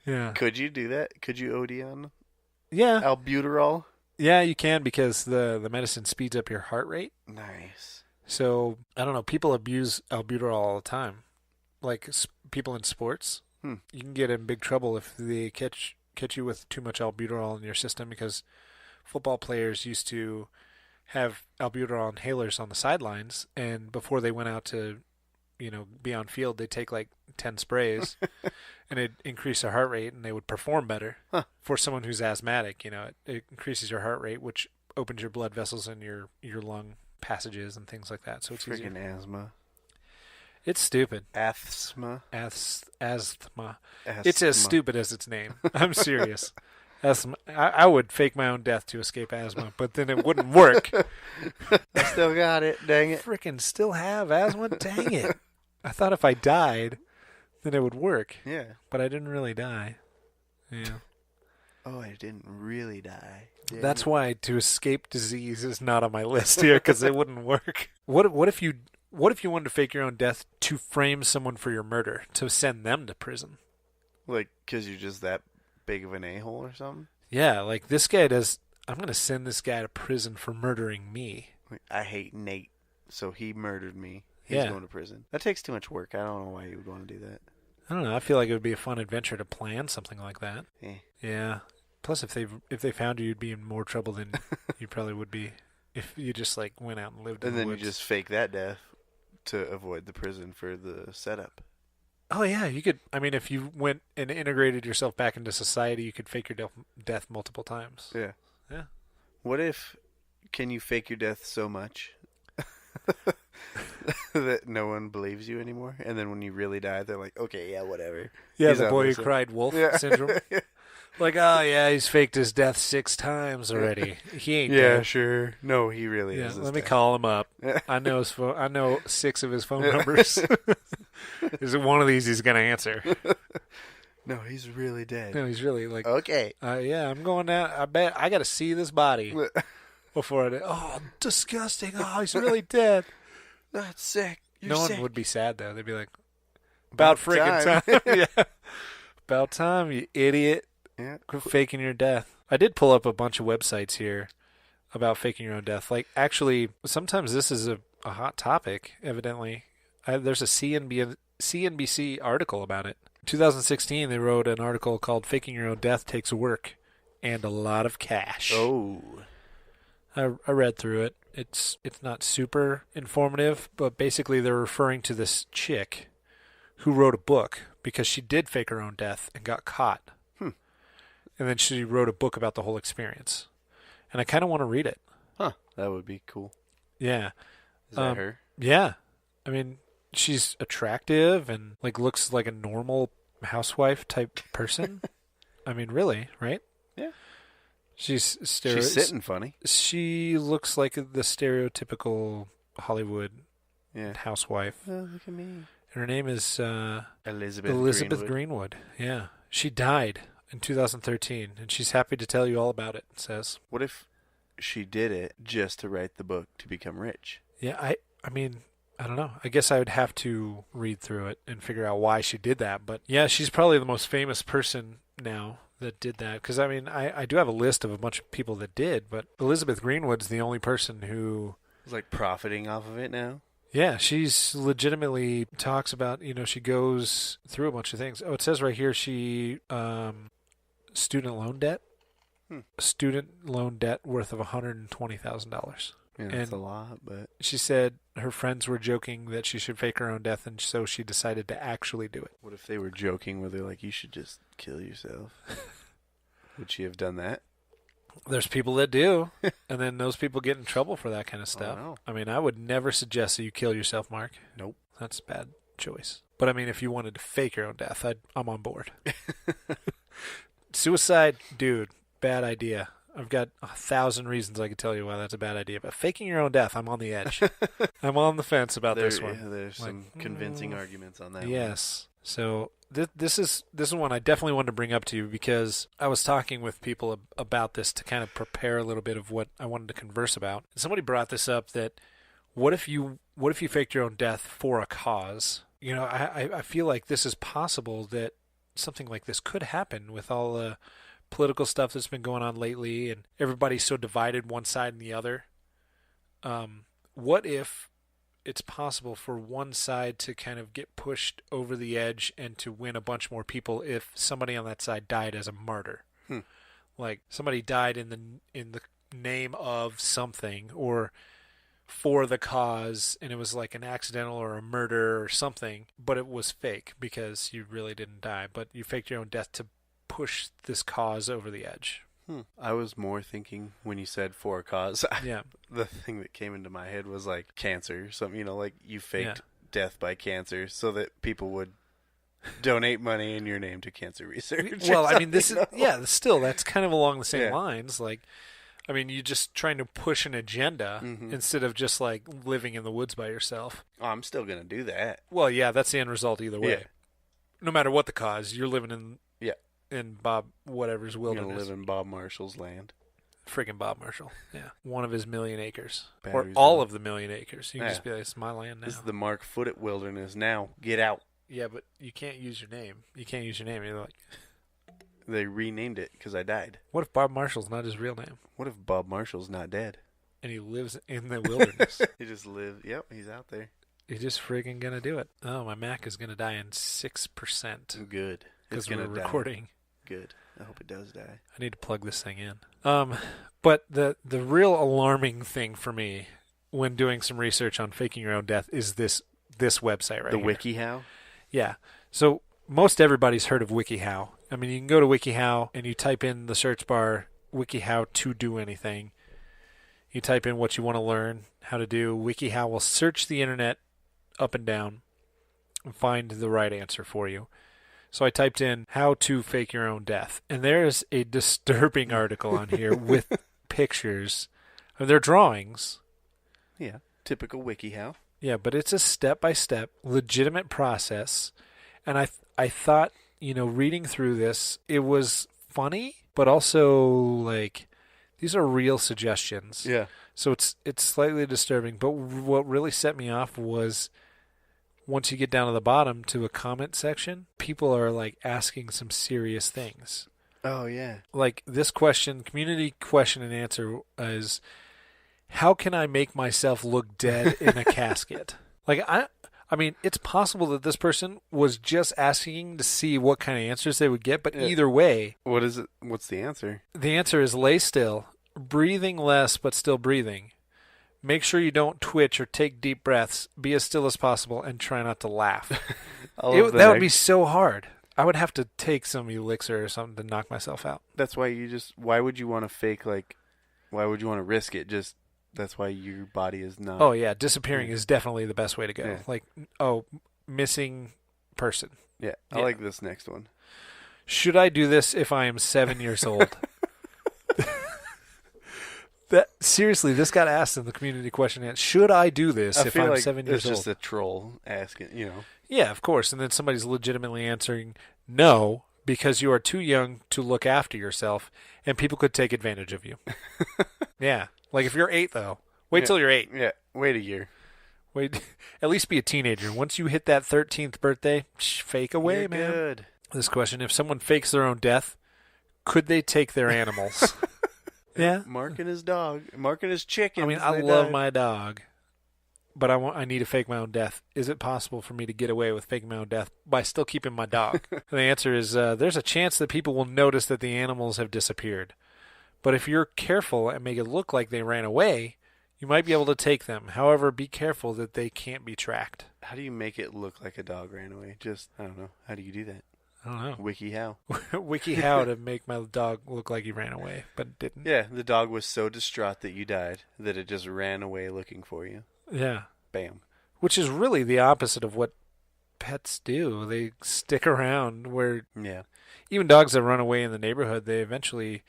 Speaker 2: Yeah.
Speaker 3: Could you do that? Could you OD on
Speaker 2: Yeah.
Speaker 3: albuterol?
Speaker 2: Yeah, you can because the medicine speeds up your heart rate.
Speaker 3: Nice.
Speaker 2: So, I don't know, people abuse albuterol all the time. Like people in sports. You can get in big trouble if they catch you with too much albuterol in your system because football players used to have albuterol inhalers on the sidelines, and before they went out to, be on field, they'd take like 10 sprays and it'd increase their heart rate and they would perform better.
Speaker 3: Huh.
Speaker 2: For someone who's asthmatic, it increases your heart rate, which opens your blood vessels in your lung passages and things like that. So it's easier.
Speaker 3: Freaking asthma.
Speaker 2: It's stupid.
Speaker 3: Asthma.
Speaker 2: Asthma. It's as stupid as its name. I'm serious. Asthma. I would fake my own death to escape asthma, but then it wouldn't work.
Speaker 3: I still got it. Dang it.
Speaker 2: Freaking still have asthma? Dang it. I thought if I died, then it would work.
Speaker 3: Yeah.
Speaker 2: But I didn't really die. Yeah.
Speaker 3: Oh, I didn't really die.
Speaker 2: That's why to escape disease is not on my list here, because it wouldn't work. What if you wanted to fake your own death to frame someone for your murder, to send them to prison?
Speaker 3: Like, because you're just that big of an a-hole or something?
Speaker 2: Yeah, like this guy does. I'm going to send this guy to prison for murdering me.
Speaker 3: Like, I hate Nate, so he murdered me. He's going to prison. That takes too much work. I don't know why you would want to do that.
Speaker 2: I don't know. I feel like it would be a fun adventure to plan something like that. Yeah. Plus, if they found you, you'd be in more trouble than you probably would be if you just like went out and lived in the woods.
Speaker 3: And then you just fake that death to avoid the prison for the setup.
Speaker 2: Oh yeah, you could. I mean, if you went and integrated yourself back into society, you could fake your death multiple times.
Speaker 3: Yeah.
Speaker 2: Yeah.
Speaker 3: What if can you fake your death so much that no one believes you anymore? And then when you really die, they're like, okay, yeah, whatever.
Speaker 2: Yeah,
Speaker 3: He's
Speaker 2: the
Speaker 3: out
Speaker 2: boy who
Speaker 3: there,
Speaker 2: cried wolf
Speaker 3: Yeah.
Speaker 2: syndrome. Like, oh yeah, he's faked his death 6 times already. He ain't
Speaker 3: Yeah,
Speaker 2: dead.
Speaker 3: sure. No, he really
Speaker 2: Yeah,
Speaker 3: is.
Speaker 2: let me call him up. I know his phone. I know 6 of his phone numbers. Is it one of these he's gonna answer?
Speaker 3: No, he's really dead.
Speaker 2: No, he's really like,
Speaker 3: Okay.
Speaker 2: yeah, I'm going out. I bet I got to see this body before I do. Oh, disgusting. Oh, he's really dead.
Speaker 3: That's sick. You're
Speaker 2: No
Speaker 3: sick.
Speaker 2: one would be sad though. They'd be like, about friggin' time. Yeah. About time, you idiot.
Speaker 3: Yeah.
Speaker 2: Quit faking your death. I did pull up a bunch of websites here about faking your own death. Like, actually, sometimes this is a hot topic, evidently. There's a CNBC article about it. In 2016, they wrote an article called Faking Your Own Death Takes Work and a Lot of Cash.
Speaker 3: Oh.
Speaker 2: I read through it. It's not super informative, but basically they're referring to this chick who wrote a book because she did fake her own death and got caught. And then she wrote a book about the whole experience. And I kind of want to read it.
Speaker 3: Huh. That would be cool.
Speaker 2: Yeah.
Speaker 3: Is that her?
Speaker 2: Yeah. I mean, she's attractive and like looks like a normal housewife type person. I mean, really, right?
Speaker 3: Yeah.
Speaker 2: She's
Speaker 3: She's sitting funny.
Speaker 2: She looks like the stereotypical Hollywood housewife.
Speaker 3: Oh, look at me.
Speaker 2: And her name is
Speaker 3: Elizabeth
Speaker 2: Greenwood. Yeah. She died in 2013, and she's happy to tell you all about it, it says.
Speaker 3: What if she did it just to write the book to become rich?
Speaker 2: Yeah, I mean, I don't know. I guess I would have to read through it and figure out why she did that. But yeah, she's probably the most famous person now that did that. Because, I mean, I do have a list of a bunch of people that did, but Elizabeth Greenwood's the only person who
Speaker 3: is like profiting off of it now?
Speaker 2: Yeah, she's legitimately talks about, she goes through a bunch of things. Oh, it says right here she, student loan debt. Student loan debt worth of $120,000.
Speaker 3: Yeah, that's a lot, but...
Speaker 2: She said her friends were joking that she should fake her own death, and so she decided to actually do it.
Speaker 3: What if they were joking where they're like, you should just kill yourself? Would she have done that?
Speaker 2: There's people that do, and then those people get in trouble for that kind of stuff.
Speaker 3: Oh, no.
Speaker 2: I mean, I would never suggest that you kill yourself, Mark.
Speaker 3: Nope.
Speaker 2: That's a bad choice. But I mean, if you wanted to fake your own death, I'm on board. Suicide, dude, bad idea. I've got 1,000 reasons I could tell you why that's a bad idea. But faking your own death, I'm on the edge. I'm on the fence about this one.
Speaker 3: Yeah, there's some convincing arguments on that.
Speaker 2: Yes. So this is one I definitely wanted to bring up to you because I was talking with people about this to kind of prepare a little bit of what I wanted to converse about. And somebody brought this up that what if you faked your own death for a cause? You know, I feel like this is possible that something like this could happen with all the political stuff that's been going on lately and everybody's so divided one side and the other. What if it's possible for one side to kind of get pushed over the edge and to win a bunch more people if somebody on that side died as a martyr? Like somebody died in the name of something or for the cause, and it was like an accidental or a murder or something, but it was fake because you really didn't die, but you faked your own death to push this cause over the edge.
Speaker 3: I was more thinking when you said for a cause.
Speaker 2: Yeah.
Speaker 3: The thing that came into my head was like cancer, something, you know, like you faked death by cancer so that people would donate money in your name to cancer research.
Speaker 2: Well, I mean, this is,
Speaker 3: know?
Speaker 2: still, that's kind of along the same lines. Like, I mean, you're just trying to push an agenda instead of just like living in the woods by yourself.
Speaker 3: Oh, I'm still going to do that.
Speaker 2: Well, yeah, that's the end result either way.
Speaker 3: Yeah.
Speaker 2: No matter what the cause, you're living in Bob whatever's
Speaker 3: You're
Speaker 2: wilderness.
Speaker 3: going to live in Bob Marshall's land.
Speaker 2: Friggin' Bob Marshall. Yeah. One of his million acres.
Speaker 3: Batteries
Speaker 2: or all
Speaker 3: on.
Speaker 2: of the million acres. You can just be like, it's my land now.
Speaker 3: This is the Mark Foote wilderness now. Get out.
Speaker 2: Yeah, but you can't use your name. You can't use your name. You're like,
Speaker 3: They renamed it because I died.
Speaker 2: what if Bob Marshall's not his real name?
Speaker 3: What if Bob Marshall's not dead?
Speaker 2: And he lives in the wilderness.
Speaker 3: He just lived. Yep, he's out there.
Speaker 2: You're just friggin' gonna do it. Oh, my Mac is gonna die in 6%.
Speaker 3: Good.
Speaker 2: Because
Speaker 3: It's
Speaker 2: we're
Speaker 3: going to die.
Speaker 2: recording.
Speaker 3: Good. I hope it does die.
Speaker 2: I need to plug this thing in. But the real alarming thing for me when doing some research on faking your own death is this website right
Speaker 3: The
Speaker 2: here.
Speaker 3: WikiHow?
Speaker 2: Yeah. So most everybody's heard of WikiHow. I mean, you can go to WikiHow and you type in the search bar WikiHow to do anything. You type in what you want to learn how to do. WikiHow will search the internet up and down and find the right answer for you. So I typed in how to fake your own death. And there's a disturbing article on here with pictures. They're drawings.
Speaker 3: Yeah. Typical WikiHow.
Speaker 2: Yeah, but it's a step-by-step, legitimate process. And I thought, you know, reading through this, it was funny, but also like these are real suggestions.
Speaker 3: Yeah.
Speaker 2: So it's slightly disturbing. But what really set me off was once you get down to the bottom to a comment section, people are like asking some serious things.
Speaker 3: Oh, yeah.
Speaker 2: Like this question, community question and answer is, how can I make myself look dead in a casket? Like I mean, it's possible that this person was just asking to see what kind of answers they would get, but either way,
Speaker 3: What is it? What's the answer?
Speaker 2: the answer is lay still, breathing less but still breathing. Make sure you don't twitch or take deep breaths. Be as still as possible and try not to laugh. That would be so hard. I would have to take some elixir or something to knock myself out.
Speaker 3: That's why why would you want to fake, like, why would you want to risk it? Just, that's why your body is not.
Speaker 2: Oh, yeah. Disappearing is definitely the best way to go.
Speaker 3: Yeah.
Speaker 2: Like, missing person.
Speaker 3: Yeah. I like this next one.
Speaker 2: Should I do this if I am 7 years old? Seriously, this got asked in the community question. Should I do this if I'm 7 years
Speaker 3: it's
Speaker 2: old?
Speaker 3: just a troll asking, you know.
Speaker 2: Yeah, of course. And then somebody's legitimately answering no, because you are too young to look after yourself, and people could take advantage of you. Yeah. Like if you're 8, though, wait till you're 8.
Speaker 3: Yeah. Wait a year.
Speaker 2: Wait, at least be a teenager. Once you hit that 13th birthday, fake away,
Speaker 3: You're
Speaker 2: man.
Speaker 3: good.
Speaker 2: This question, if someone fakes their own death, could they take their animals? Yeah.
Speaker 3: Mark and his dog. Mark and his chicken.
Speaker 2: I mean, I love my dog, but I need to fake my own death. Is it possible for me to get away with faking my own death by still keeping my dog? And the answer is there's a chance that people will notice that the animals have disappeared. But if you're careful and make it look like they ran away, you might be able to take them. However, be careful that they can't be tracked.
Speaker 3: How do you make it look like a dog ran away? Just, I don't know. How do you do that?
Speaker 2: I don't know.
Speaker 3: WikiHow.
Speaker 2: WikiHow to make my dog look like he ran away, but didn't.
Speaker 3: Yeah, the dog was so distraught that you died that it just ran away looking for you.
Speaker 2: Yeah.
Speaker 3: Bam.
Speaker 2: Which is really the opposite of what pets do. They stick around where
Speaker 3: Yeah.
Speaker 2: even dogs that run away in the neighborhood, they eventually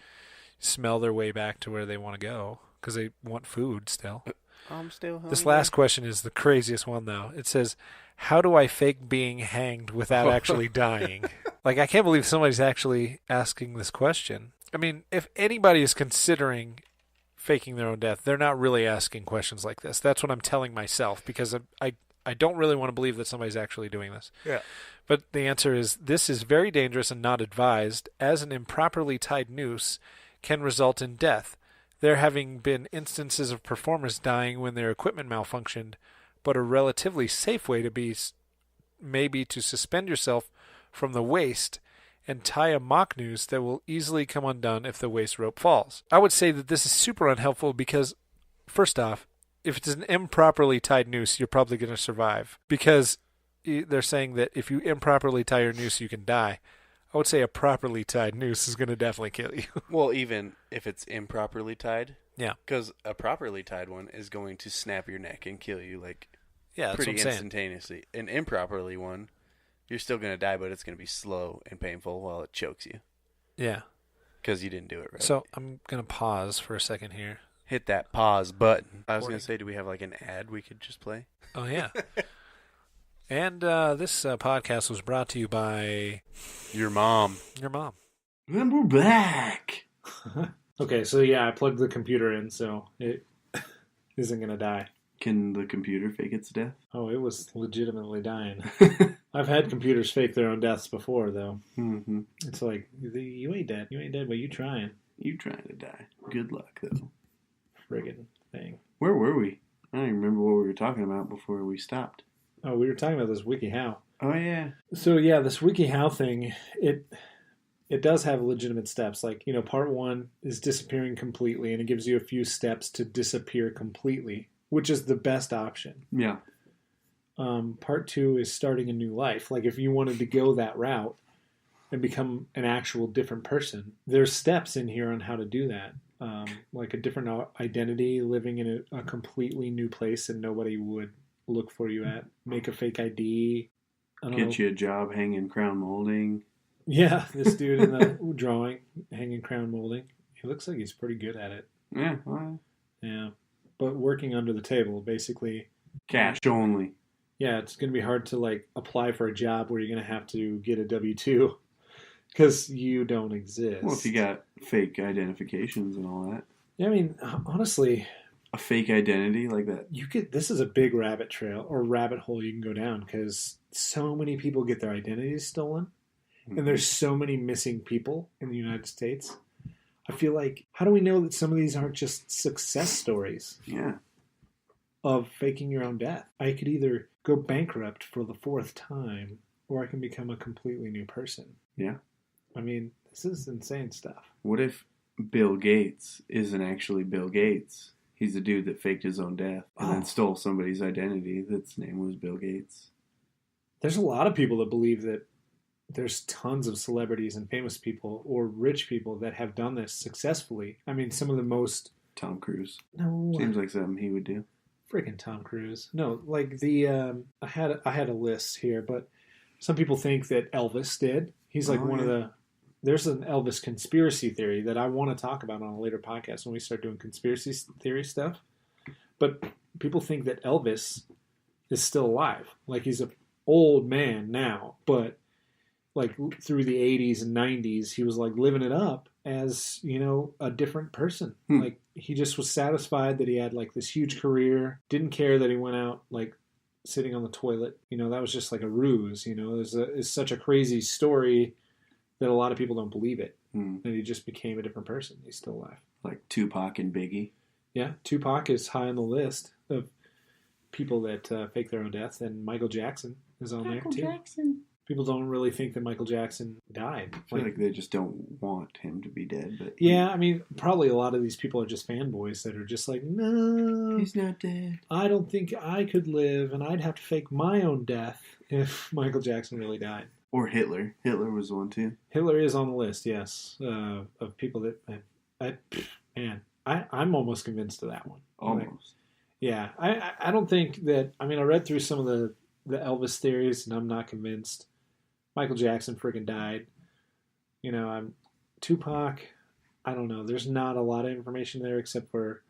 Speaker 2: smell their way back to where they want to go because they want food still.
Speaker 3: I'm still hungry.
Speaker 2: This last question is the craziest one, though. It says, how do I fake being hanged without actually dying? Like, I can't believe somebody's actually asking this question. I mean, if anybody is considering faking their own death, they're not really asking questions like this. That's what I'm telling myself, because I don't really want to believe that somebody's actually doing this.
Speaker 3: Yeah.
Speaker 2: But the answer is, this is very dangerous and not advised, as an improperly tied noose can result in death. There having been instances of performers dying when their equipment malfunctioned, but a relatively safe way to be maybe to suspend yourself from the waist and tie a mock noose that will easily come undone if the waist rope falls. I would say that this is super unhelpful because, first off, if it's an improperly tied noose, you're probably going to survive, because they're saying that if you improperly tie your noose, you can die. I would say a properly tied noose is going to definitely kill you.
Speaker 3: Well, even if it's improperly tied.
Speaker 2: Yeah.
Speaker 3: Because a properly tied one is going to snap your neck and kill you, like,
Speaker 2: Yeah, that's
Speaker 3: pretty
Speaker 2: what I'm saying.
Speaker 3: instantaneously. An improperly one, you're still going to die, but it's going to be slow and painful while it chokes you.
Speaker 2: Yeah.
Speaker 3: Because you didn't do it right.
Speaker 2: So I'm going to pause for a second here.
Speaker 3: Hit that pause button. I was going
Speaker 2: Recording.
Speaker 3: to say, do we have like an ad we could just play?
Speaker 2: Oh, yeah. And this podcast was brought to you by
Speaker 3: Your mom.
Speaker 2: your mom.
Speaker 4: And we're back.
Speaker 5: Okay, so yeah, I plugged the computer in, so it isn't going to die.
Speaker 4: Can the computer fake its death?
Speaker 5: Oh, it was legitimately dying. I've had computers fake their own deaths before, though.
Speaker 4: Mm-hmm.
Speaker 5: It's like, you ain't dead. You ain't dead, but you trying.
Speaker 4: You trying to die. Good luck, though.
Speaker 5: Friggin' thing.
Speaker 4: Where were we? I don't even remember what we were talking about before we stopped.
Speaker 5: Oh, we were talking about this WikiHow.
Speaker 4: Oh, yeah.
Speaker 5: So yeah, this WikiHow thing, it does have legitimate steps. Like, part 1 is disappearing completely, and it gives you a few steps to disappear completely, which is the best option.
Speaker 4: Yeah.
Speaker 5: Part 2 is starting a new life. Like, if you wanted to go that route and become an actual different person, there's steps in here on how to do that. Like a different identity, living in a completely new place and nobody would look for you at. Make a fake ID. I don't know.
Speaker 4: Get you a job hanging crown molding.
Speaker 5: Yeah, this dude in the drawing, hanging crown molding. He looks like he's pretty good at it.
Speaker 4: Yeah. Well,
Speaker 5: Yeah. But working under the table, basically.
Speaker 4: cash only.
Speaker 5: Yeah, it's going to be hard to, like, apply for a job where you're going to have to get a W-2 because you don't exist.
Speaker 4: Well, if you got fake identifications and all that.
Speaker 5: Yeah, I mean, honestly,
Speaker 4: A fake identity like that.
Speaker 5: this is a big rabbit trail or rabbit hole you can go down because so many people get their identities stolen. And there's so many missing people in the United States. I feel like, how do we know that some of these aren't just success stories
Speaker 4: Yeah.
Speaker 5: of faking your own death? I could either go bankrupt for the 4th time, or I can become a completely new person.
Speaker 4: Yeah.
Speaker 5: I mean, this is insane stuff.
Speaker 4: What if Bill Gates isn't actually Bill Gates? He's the dude that faked his own death and then stole somebody's identity that's name was Bill Gates.
Speaker 5: There's a lot of people that believe that there's tons of celebrities and famous people or rich people that have done this successfully. I mean, some of the most...
Speaker 4: Tom Cruise.
Speaker 5: No.
Speaker 4: Seems like something he would do.
Speaker 5: Freaking Tom Cruise. No, like the I had a list here, but some people think that Elvis did. He's like one of the... There's an Elvis conspiracy theory that I want to talk about on a later podcast when we start doing conspiracy theory stuff. But people think that Elvis is still alive. Like, he's an old man now, but like through the 80s and 90s, he was like living it up as, a different person. Like, he just was satisfied that he had like this huge career, didn't care that he went out like sitting on the toilet. That was just like a ruse. It's such a crazy story that a lot of people don't believe it. That he just became a different person. He's still alive.
Speaker 4: Like Tupac and Biggie.
Speaker 5: Yeah, Tupac is high on the list of people that fake their own death, and Michael Jackson is on there too. People don't really think that Michael Jackson died.
Speaker 4: I feel like they just don't want him to be dead. But
Speaker 5: yeah, I mean, probably a lot of these people are just fanboys that are just like, no,
Speaker 4: he's not dead.
Speaker 5: I don't think I could live, and I'd have to fake my own death if Michael Jackson really died.
Speaker 4: Or Hitler. Hitler was one too.
Speaker 5: Hitler is on the list, yes, of people that, I'm almost convinced of that one.
Speaker 4: Almost.
Speaker 5: Like, yeah, I don't think that, I mean, I read through some of the Elvis theories, and I'm not convinced. Michael Jackson freaking died. I'm Tupac. I don't know. There's not a lot of information there except for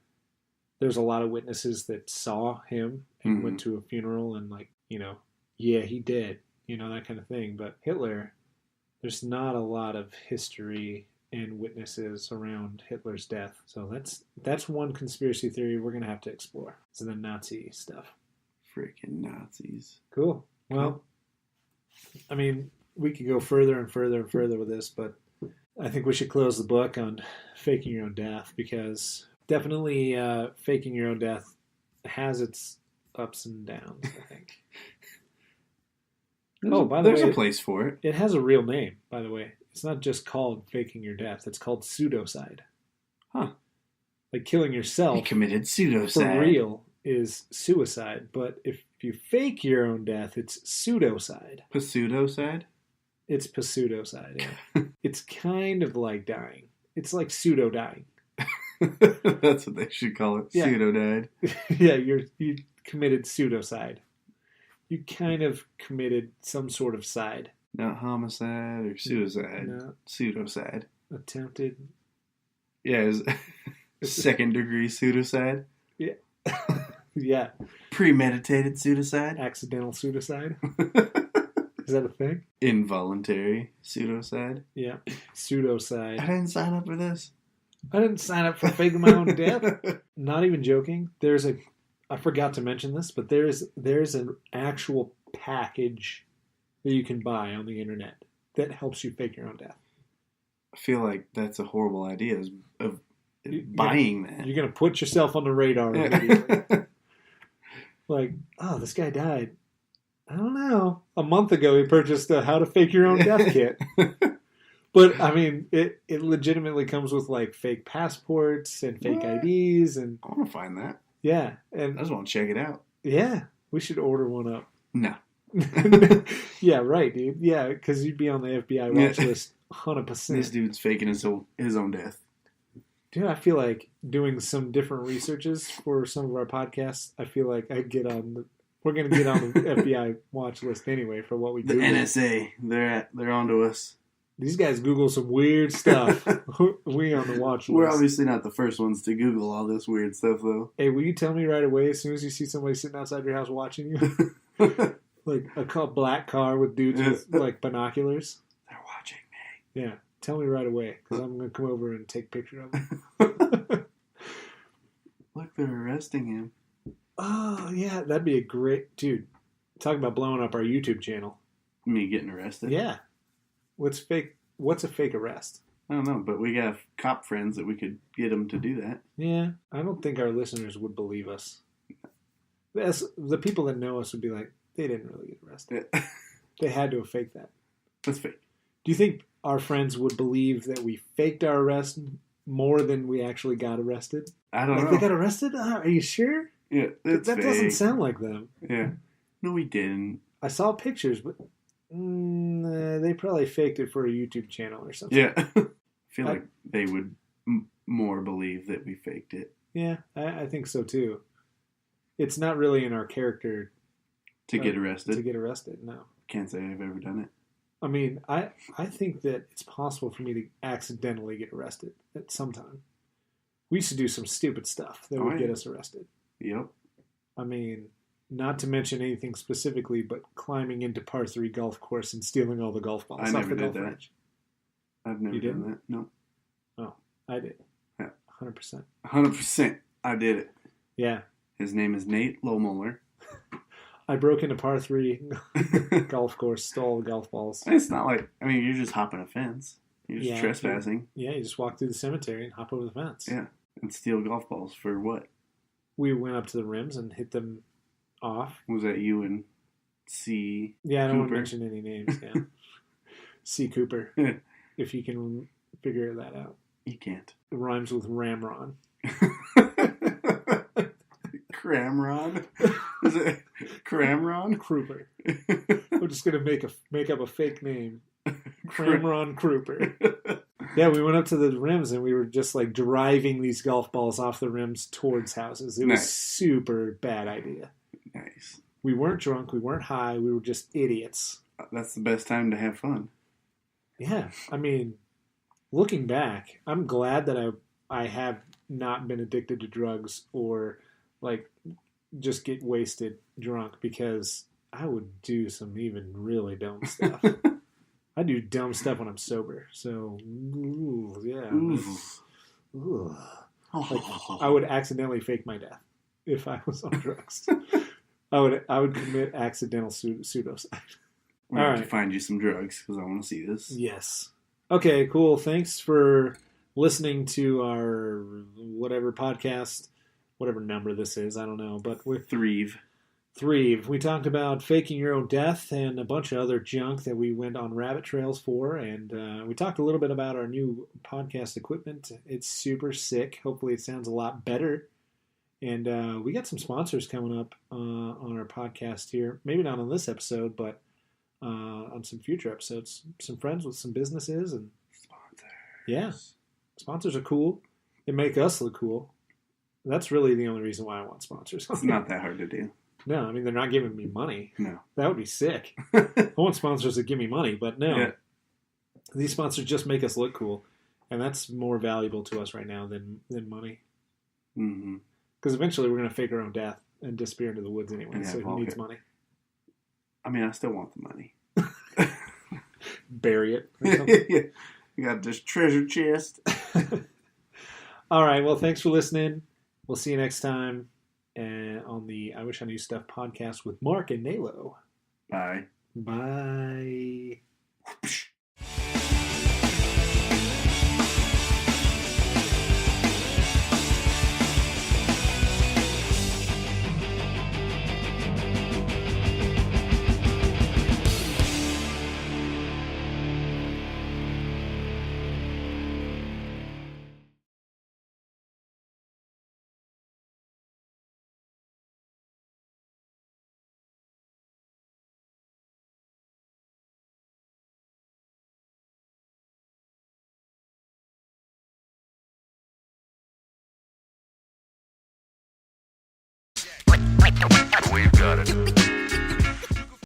Speaker 5: there's a lot of witnesses that saw him and
Speaker 4: Mhm.
Speaker 5: went to a funeral and like, yeah, he did, that kind of thing. But Hitler, there's not a lot of history and witnesses around Hitler's death. So that's one conspiracy theory we're going to have to explore. So the Nazi stuff.
Speaker 4: Freaking Nazis.
Speaker 5: Cool. Well, I mean, we could go further and further and further with this, but I think we should close the book on faking your own death because definitely faking your own death has its ups and downs, I think. By the
Speaker 4: There's
Speaker 5: way,
Speaker 4: a place for it.
Speaker 5: it has a real name, by the way. It's not just called faking your death. It's called pseudocide.
Speaker 4: Huh.
Speaker 5: Like killing
Speaker 4: He
Speaker 5: yourself
Speaker 4: committed
Speaker 5: for
Speaker 4: pseudocide.
Speaker 5: real is suicide, but if you fake your own death, it's pseudocide.
Speaker 4: Pseudocide?
Speaker 5: It's pseudocide. Yeah. It's kind of like dying. It's like pseudo dying.
Speaker 4: That's what they should call it.
Speaker 5: Yeah.
Speaker 4: Pseudo-died.
Speaker 5: Yeah, you committed pseudocide. You kind of committed some sort of side.
Speaker 4: Not homicide or suicide.
Speaker 5: No.
Speaker 4: Pseudocide.
Speaker 5: Attempted.
Speaker 4: Yeah, second degree pseudocide.
Speaker 5: Yeah.
Speaker 4: Premeditated pseudocide.
Speaker 5: Accidental suicide. Is that a thing?
Speaker 4: Involuntary pseudocide.
Speaker 5: Yeah.
Speaker 4: I
Speaker 5: Pseudocide.
Speaker 4: didn't sign up for this.
Speaker 5: I didn't sign up for faking my own death. Not even joking. I forgot to mention this, but there's an actual package that you can buy on the internet that helps you fake your own death.
Speaker 4: I feel like that's a horrible idea of
Speaker 5: You-
Speaker 4: buying that.
Speaker 5: You're going to put yourself on the radar immediately. Like, oh, this guy died. I don't know. A month ago, he purchased a How to Fake Your Own Death kit. But, I mean, it legitimately comes with, like, fake passports and fake
Speaker 4: What?
Speaker 5: IDs. And,
Speaker 4: I want to find that.
Speaker 5: yeah.
Speaker 4: I
Speaker 5: And,
Speaker 4: just want to check it out.
Speaker 5: yeah, we should order one up.
Speaker 4: No.
Speaker 5: Yeah, right, dude. Yeah, because you'd be on the FBI watch
Speaker 4: Yeah.
Speaker 5: list 100%.
Speaker 4: This dude's faking his own death.
Speaker 5: Dude, I feel like doing some different researches for some of our podcasts, I feel like we're going to get on the FBI watch list anyway for what we
Speaker 4: The
Speaker 5: do.
Speaker 4: NSA, they're onto us.
Speaker 5: These guys Google some weird stuff. We on the watch
Speaker 4: We're
Speaker 5: list.
Speaker 4: obviously not the first ones to Google all this weird stuff, though.
Speaker 5: Hey, will you tell me right away as soon as you see somebody sitting outside your house watching you? Like a black car with dudes with like binoculars?
Speaker 4: They're watching me.
Speaker 5: Yeah. Tell me right away because I'm going to come over and take a picture of them.
Speaker 4: Look, they're arresting him.
Speaker 5: Oh, yeah. That'd be a great... Dude, talk about blowing up our YouTube channel.
Speaker 4: Me getting arrested?
Speaker 5: Yeah. What's a fake arrest?
Speaker 4: I don't know, but we got cop friends that we could get them to do that.
Speaker 5: Yeah. I don't think our listeners would believe us. The people that know us would be like, they didn't really get arrested. They had to have faked that.
Speaker 4: That's fake.
Speaker 5: Do you think our friends would believe that we faked our arrest more than we actually got arrested?
Speaker 4: I don't
Speaker 5: Like
Speaker 4: know.
Speaker 5: they got arrested? Are you sure?
Speaker 4: Yeah, it's
Speaker 5: That
Speaker 4: fake.
Speaker 5: doesn't sound like them.
Speaker 4: Yeah. No, we didn't.
Speaker 5: I saw pictures, but they probably faked it for a YouTube channel or something.
Speaker 4: Yeah. I feel like they would more believe that we faked it
Speaker 5: Yeah, I think so too. It's not really in our character
Speaker 4: to get
Speaker 5: to
Speaker 4: arrested.
Speaker 5: get arrested, no.
Speaker 4: Can't say I've ever done it.
Speaker 5: I mean, I think that it's possible for me to accidentally get arrested at some time. We used to do some stupid stuff that
Speaker 4: Oh,
Speaker 5: would get
Speaker 4: yeah.
Speaker 5: us arrested.
Speaker 4: Yep.
Speaker 5: I mean, not to mention anything specifically, but climbing into par 3 golf course and stealing all the golf balls
Speaker 4: I
Speaker 5: off
Speaker 4: never
Speaker 5: the
Speaker 4: did
Speaker 5: golf
Speaker 4: that.
Speaker 5: range.
Speaker 4: I've never
Speaker 5: You
Speaker 4: done
Speaker 5: didn't?
Speaker 4: that. No.
Speaker 5: I did.
Speaker 4: Yeah.
Speaker 5: 100%.
Speaker 4: 100%. I did it.
Speaker 5: Yeah.
Speaker 4: His name is Nate Lohmuller.
Speaker 5: I broke into par 3 golf course, stole golf balls.
Speaker 4: It's not like, I mean, you're just hopping a fence. You're just
Speaker 5: Yeah,
Speaker 4: trespassing
Speaker 5: Yeah, you just walk through the cemetery and hop over the fence.
Speaker 4: Yeah. and steal golf balls for what?
Speaker 5: We went up to the rims and hit them off.
Speaker 4: Was that you and C?
Speaker 5: Yeah, I don't want to
Speaker 4: Cooper?
Speaker 5: mention any names. Yeah. C. Cooper, if you can figure that out.
Speaker 4: You can't.
Speaker 5: It rhymes with Ramron.
Speaker 4: Cramron? Is it Cramron?
Speaker 5: Kruper. We're just gonna make up a fake name. Cramron Kruper. Yeah, we went up to the rims and we were just like driving these golf balls off the rims towards houses. It was
Speaker 4: Nice.
Speaker 5: super bad idea.
Speaker 4: Nice.
Speaker 5: We weren't drunk, we weren't high, we were just idiots.
Speaker 4: That's the best time to have fun.
Speaker 5: Yeah, I mean, looking back, I'm glad that I have not been addicted to drugs or like just get wasted drunk, because I would do some even really dumb stuff. I do dumb stuff when I'm sober. So, ooh, yeah. Ooh. Like, I would accidentally fake my death if I was on drugs. I would commit accidental pseudocide.
Speaker 4: We're going
Speaker 5: All
Speaker 4: to
Speaker 5: right.
Speaker 4: find you some drugs because I want to see this.
Speaker 5: Yes. Okay, cool. Thanks for listening to our whatever podcast, whatever number this is. I don't know. But we're
Speaker 4: Threve.
Speaker 5: We talked about faking your own death and a bunch of other junk that we went on rabbit trails for. And we talked a little bit about our new podcast equipment. It's super sick. Hopefully it sounds a lot better. And we got some sponsors coming up on our podcast here. Maybe not on this episode, but on some future episodes. Some friends with some businesses. And yeah, sponsors are cool. They make us look cool. That's really the only reason why I want sponsors.
Speaker 4: It's not that hard to do.
Speaker 5: No, I mean, they're not giving me money.
Speaker 4: No.
Speaker 5: That would be sick. I want sponsors that give me money, but no.
Speaker 4: Yeah.
Speaker 5: These sponsors just make us look cool. And that's more valuable to us right now than money.
Speaker 4: Mm-hmm.
Speaker 5: Because eventually we're going to fake our own death and disappear into the woods anyway.
Speaker 4: Yeah,
Speaker 5: So who
Speaker 4: well,
Speaker 5: needs
Speaker 4: okay.
Speaker 5: money?
Speaker 4: I mean, I still want the money.
Speaker 5: Bury it. Or something.
Speaker 4: Yeah. You got this treasure chest.
Speaker 5: All right. Well, thanks for listening. We'll see you next time on the I Wish I Knew Stuff podcast with Mark and Nalo.
Speaker 4: Bye.
Speaker 5: Bye.
Speaker 6: We've got it.